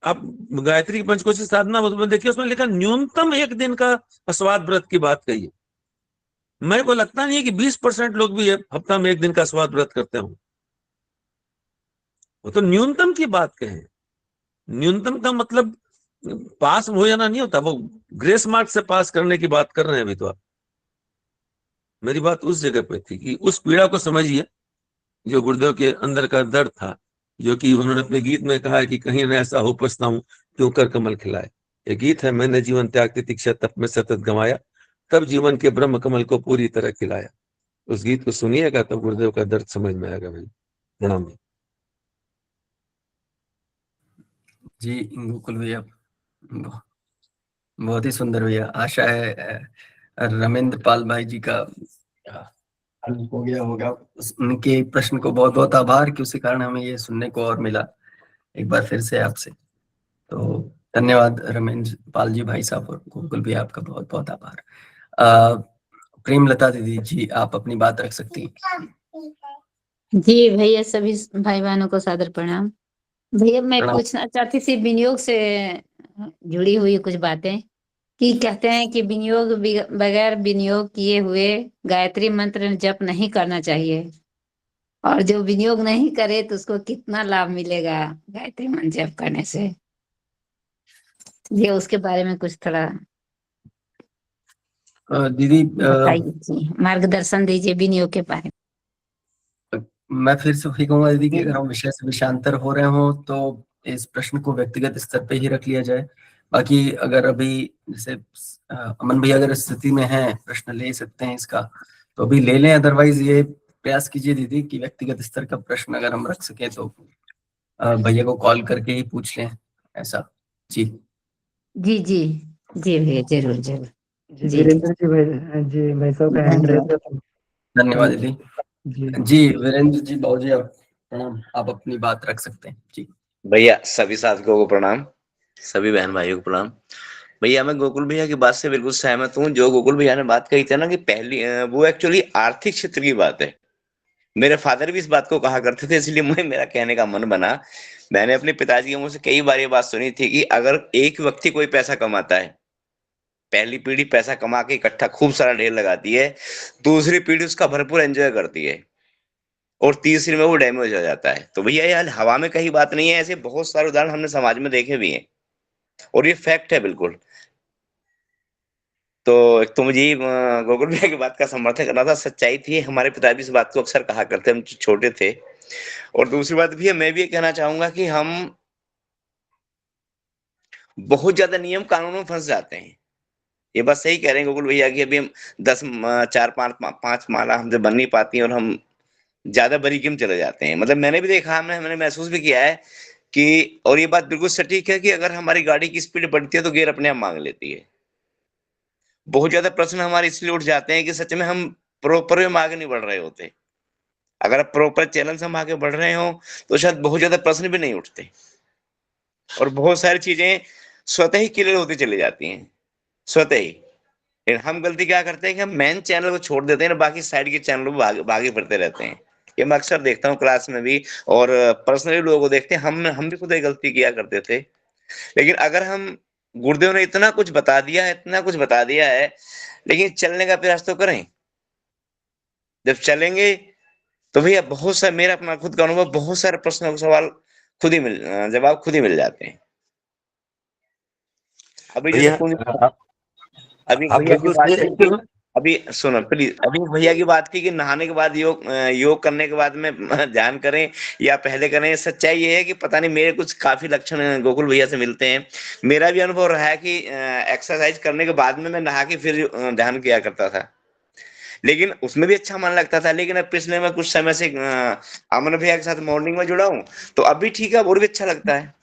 आप गायत्री पंचकोशी साधना में देखिए, उसमें लिखा न्यूनतम 1 दिन का अस्वाद व्रत की बात कही है। मेरे को लगता नहीं है कि 20% लोग भी हफ्ता में 1 दिन का अस्वाद व्रत करते हों। वो तो न्यूनतम की बात कहें। न्यूनतम का मतलब पास हो जाना नहीं होता, वो ग्रेस मार्क से पास करने की बात कर रहे हैं अभी तो आप। मेरी बात उस जगह पे थी कि उस पीड़ा को समझिए जो गुरुदेव के अंदर का दर्द था, जो कि उन्होंने अपने गीत में कहा है कि कहीं न ऐसा हो पछताऊं क्यों कर कमल खिलाए। ये गीत है, मैंने जीवन त्याग तितिक्षा तप में सतत गंवाया, तब जीवन के ब्रह्म कमल को पूरी तरह खिलाया। उस गीत को सुनिएगा तब गुरुदेव का दर्द समझ में आएगा भाई। प्रणाम। जी गोकुल भैया, बहुत ही सुंदर भैया। आशा है रमेंद्र पाल भाई जी का हल हो गया होगा। उनके प्रश्न को बहुत बहुत आभार कि उसी कारण हमें ये सुनने को और मिला एक बार फिर से आपसे। तो धन्यवाद रमेंद्र पाल जी भाई साहब, और गोकुल भैया आपका बहुत बहुत आभार। प्रेमलता दीदी जी, आप अपनी बात रख सकती हैं। जी भैया, सभी भाई बहनों को सादर प्रणाम। भैया मैं प्रणाम। पूछना चाहती थी विनियोग से जुड़ी हुई कुछ बातें, कि कहते हैं कि विनियोग बगैर विनियोग किए हुए गायत्री मंत्र जप नहीं करना चाहिए, और जो विनियोग नहीं करे तो उसको कितना लाभ मिलेगा गायत्री मंत्र जप करने से। ये उसके बारे में कुछ थोड़ा दीदी बताइए जी, मार्गदर्शन दीजिए विनियोग के बारे में। मैं फिर से वही कहूंगा दीदी कि अगर हम विषय से विषयांतर हो रहे हो तो इस प्रश्न को व्यक्तिगत स्तर पे ही रख लिया जाए। बाकी अगर अभी जैसे अमन भैया अगर स्थिति में है, प्रश्न ले सकते हैं इसका तो अभी ले लें, अदरवाइज ये प्रयास कीजिए दीदी कि व्यक्तिगत स्तर का प्रश्न अगर हम रख सके तो भैया को कॉल करके ही पूछ लें ऐसा। जी जी जी जी भैया, जरूर जरूर। जी जी वीरेंद्र जी भाई साहब का हैंड रेज है तो धन्यवाद दीदी। जी जी वीरेंद्र जी, बाबूजी आप प्रणाम, आप अपनी बात रख सकते हैं। जी भैया सभी साथियों को प्रणाम, सभी बहन भाइयों को प्रणाम। भैया मैं गोकुल भैया की बात से बिल्कुल सहमत हूँ। जो गोकुल भैया ने बात कही थी ना कि पहली वो एक्चुअली आर्थिक क्षेत्र की बात है। मेरे फादर भी इस बात को कहा करते थे, इसलिए मुझे मेरा कहने का मन बना। मैंने अपने पिताजी के मुंह से कई बार ये बात सुनी थी कि अगर एक व्यक्ति कोई पैसा कमाता है, पहली पीढ़ी पैसा कमा के इकट्ठा खूब सारा ढेर लगाती है, दूसरी पीढ़ी उसका भरपूर एंजॉय करती है और तीसरी में वो डैमेज हो जाता है। तो भैया यार हवा में कहीं बात नहीं है, ऐसे बहुत सारे उदाहरण हमने समाज में देखे भी हैं और ये फैक्ट है बिल्कुल। तो एक तो मुझे गोकुल भैया की बात का समर्थन करना था, सच्चाई थी। हमारे पिता भी इस बात को अक्सर कहा करते, हम छोटे थे। और दूसरी बात भी है, मैं भी ये कहना चाहूंगा कि हम बहुत ज्यादा नियम कानूनों में फंस जाते हैं। ये बात सही कह रहे हैं गोकुल भैया की, अभी हम 10 4 5 माला हमसे बन नहीं पाती हैं और हम ज्यादा बारीकी में चले जाते हैं। मतलब मैंने भी देखा, मैंने महसूस भी किया है कि, और ये बात बिल्कुल सटीक है कि अगर हमारी गाड़ी की स्पीड बढ़ती है तो गियर अपने आप मांग लेती है। बहुत ज्यादा प्रश्न हमारे इसलिए उठ जाते हैं कि सच में हम प्रॉपर वे में आगे नहीं बढ़ रहे होते। अगर प्रॉपर चैनल से हम आगे बढ़ रहे हो तो शायद बहुत ज्यादा प्रश्न भी नहीं उठते और बहुत सारी चीजें स्वतः ही क्लियर होती चली जाती हैं, स्वतः ही। लेकिन हम गलती क्या करते हैं कि हम मेन चैनल को छोड़ देते हैं, बाकी साइड के चैनल को भागे फिरते रहते हैं। ये मैं अक्सर देखता हूँ क्लास में भी और पर्सनली लोगों को देखते हैं। हम भी खुद एक गलती किया करते थे। लेकिन अगर हम, गुरुदेव ने इतना कुछ बता दिया है, इतना कुछ बता दिया है, लेकिन चलने का प्रयास तो करें। जब चलेंगे तो भैया बहुत सारे, मेरा अपना खुद का अनुभव, बहुत सारे प्रश्नों के जवाब खुद ही मिल जाते हैं। अभी जैसे अभी आप भैया की बिल्कुल बात सही की, अभी सुनो प्लीज, अभी भैया की बात की कि नहाने के बाद योग करने के बाद में ध्यान करें या पहले करें। सच्चाई ये है कि पता नहीं, मेरे कुछ काफी लक्षण गोकुल भैया से मिलते हैं। मेरा भी अनुभव रहा है कि एक्सरसाइज करने के बाद में मैं नहा के फिर ध्यान किया करता था, लेकिन उसमें भी अच्छा मन लगता था। लेकिन अब पिछले में कुछ समय से अमन भैया के साथ मॉर्निंग में जुड़ा हूँ तो अभी ठीक है, और भी अच्छा लगता है।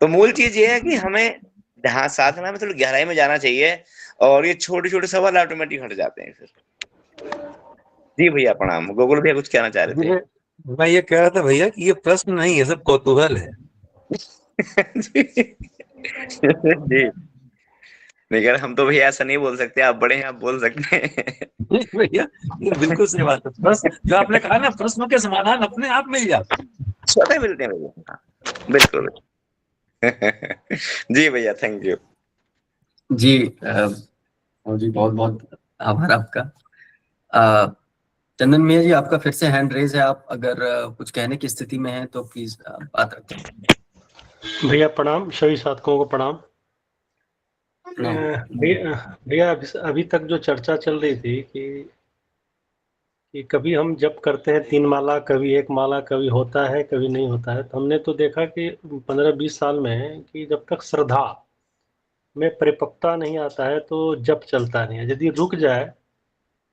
तो मूल चीज ये है कि हमें ध्यान साधना में थोड़ी गहराई में जाना चाहिए और ये छोटे छोटे सवाल ऑटोमेटिक हट जाते हैं फिर। जी भैया प्रणाम। गोकुल भैया कुछ कहना चाह रहे थे? मैं ये कह रहा था भैया कि ये प्रश्न नहीं है, सब कौतूहल है। जी नहीं कर, हम तो भैया ऐसा नहीं बोल सकते, आप बड़े हैं, आप बोल सकते हैं। भैया ये बिल्कुल सही बात है। प्रश्न जो आपने कहा ना, प्रश्नों के समाधान अपने आप मिल जाते हैं, स्वतः मिलते हैं भैया, बिल्कुल। जी भैया, थैंक यू। जी जी बहुत बहुत आभार आपका। चंदन मिया जी, आपका फिर से हैंड रेज है, आप अगर कुछ कहने की स्थिति में हैं तो प्लीज बात रखें। भैया प्रणाम, सभी साथियों को प्रणाम। भैया अभी तक जो चर्चा चल रही थी कि कभी हम जप करते हैं 3 माला, कभी 1 माला, कभी होता है कभी नहीं होता है। तो हमने तो देखा कि 15-20 साल में कि जब तक श्रद्धा में परिपक्वता नहीं आता है तो जप चलता नहीं है। यदि रुक जाए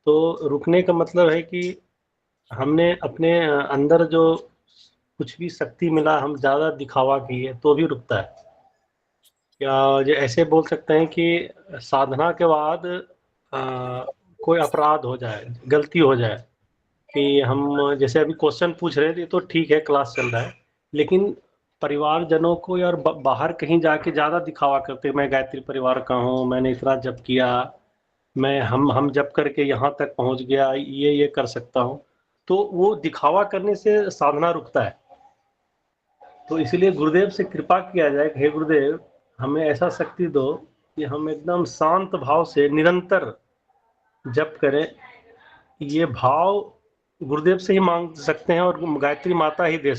तो रुकने का मतलब है कि हमने अपने अंदर जो कुछ भी शक्ति मिला, हम ज़्यादा दिखावा किए तो भी रुकता है। या जो ऐसे बोल सकते हैं कि साधना के बाद कोई अपराध हो जाए, गलती हो जाए, कि हम जैसे अभी क्वेश्चन पूछ रहे थे तो ठीक है, क्लास चल रहा है, लेकिन परिवारजनों को यार बाहर कहीं जाके ज़्यादा दिखावा करते, मैं गायत्री परिवार का हूँ, मैंने इतना जप किया, मैं हम जप करके यहाँ तक पहुँच गया, ये कर सकता हूँ। तो वो दिखावा करने से साधना रुकता है। तो इसलिए गुरुदेव से कृपा किया जाए कि हे गुरुदेव, हमें ऐसा शक्ति दो कि हम एकदम शांत भाव से निरंतर जप करें। ये भाव गुरुदेव से ही मांग सकते हैं और गायत्री माता ही दे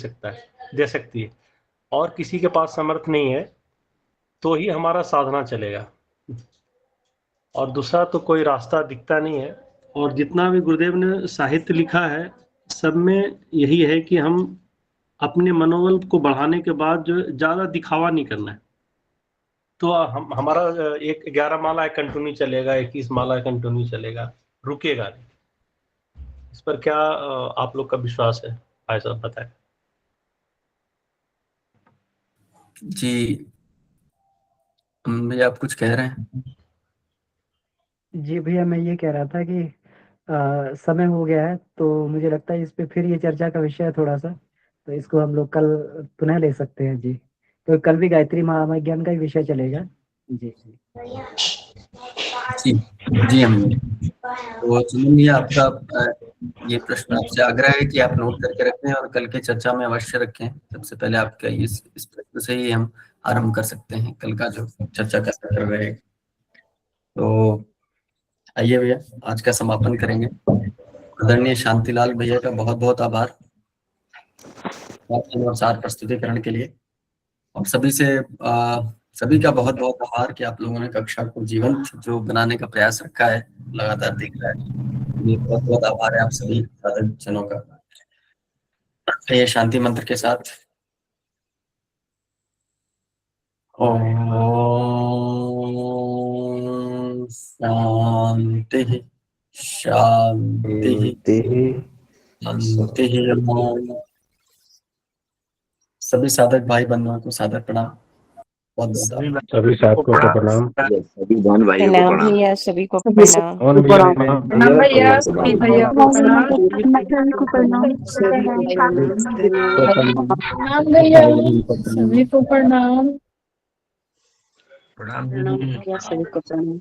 सकती है, और किसी के पास समर्थ नहीं है तो ही हमारा साधना चलेगा। और दूसरा तो कोई रास्ता दिखता नहीं है। और जितना भी गुरुदेव ने साहित्य लिखा है सब में यही है कि हम अपने मनोबल को बढ़ाने के बाद जो ज्यादा दिखावा नहीं करना है। तो हमारा एक 11 माला कंटिन्यू चलेगा, 21 माला कंटिन्यू चलेगा, रुकेगा नहीं। इस पर क्या आप लोग का विश्वास है? भाई साहब बताएं। जी भैया, आप कुछ कह रहे हैं? जी भैया, मैं ये कह रहा था कि समय हो गया है, तो मुझे लगता है इस पे फिर ये चर्चा का विषय है थोड़ा सा, तो इसको हम लोग कल पुनः ले सकते हैं जी। तो कल भी गायत्री महाविज्ञान का ही विषय चलेगा जी। जी जी हम तो सुनील भैया, आपका ये प्रश्न आपसे आग्रह है कि आप नोट करके रखें और कल के चर्चा में अवश्य रखें। सबसे पहले आपका इस प्रश्न से ही हम आरंभ कर सकते हैं कल का जो चर्चा का सत्र रहेगा। तो आइए भैया, आज का समापन करेंगे। आदरणीय शांतिलाल भैया का बहुत बहुत आभार और सार प्रस्तुतिकरण के लिए, और सभी का बहुत बहुत आभार कि आप लोगों ने कक्षा को जीवंत जो बनाने का प्रयास रखा है, लगातार देख रहा है। ये बहुत बहुत आभार है आप सभी साधक जनों का। ये शांति मंत्र के साथ ओम शांति शांति शांति। सभी साधक भाई बंधुओं को सादर प्रणाम। बहुत बहुत आभार। सभी साधकों को प्रणाम। सभी बहन भाइयों को प्रणाम। भैया, सभी को प्रणाम। पवन भैया प्रणाम। भैया, सभी भैया को प्रणाम। प्रणाम भैया, सभी को प्रणाम। प्रणाम भैया, सभी को प्रणाम।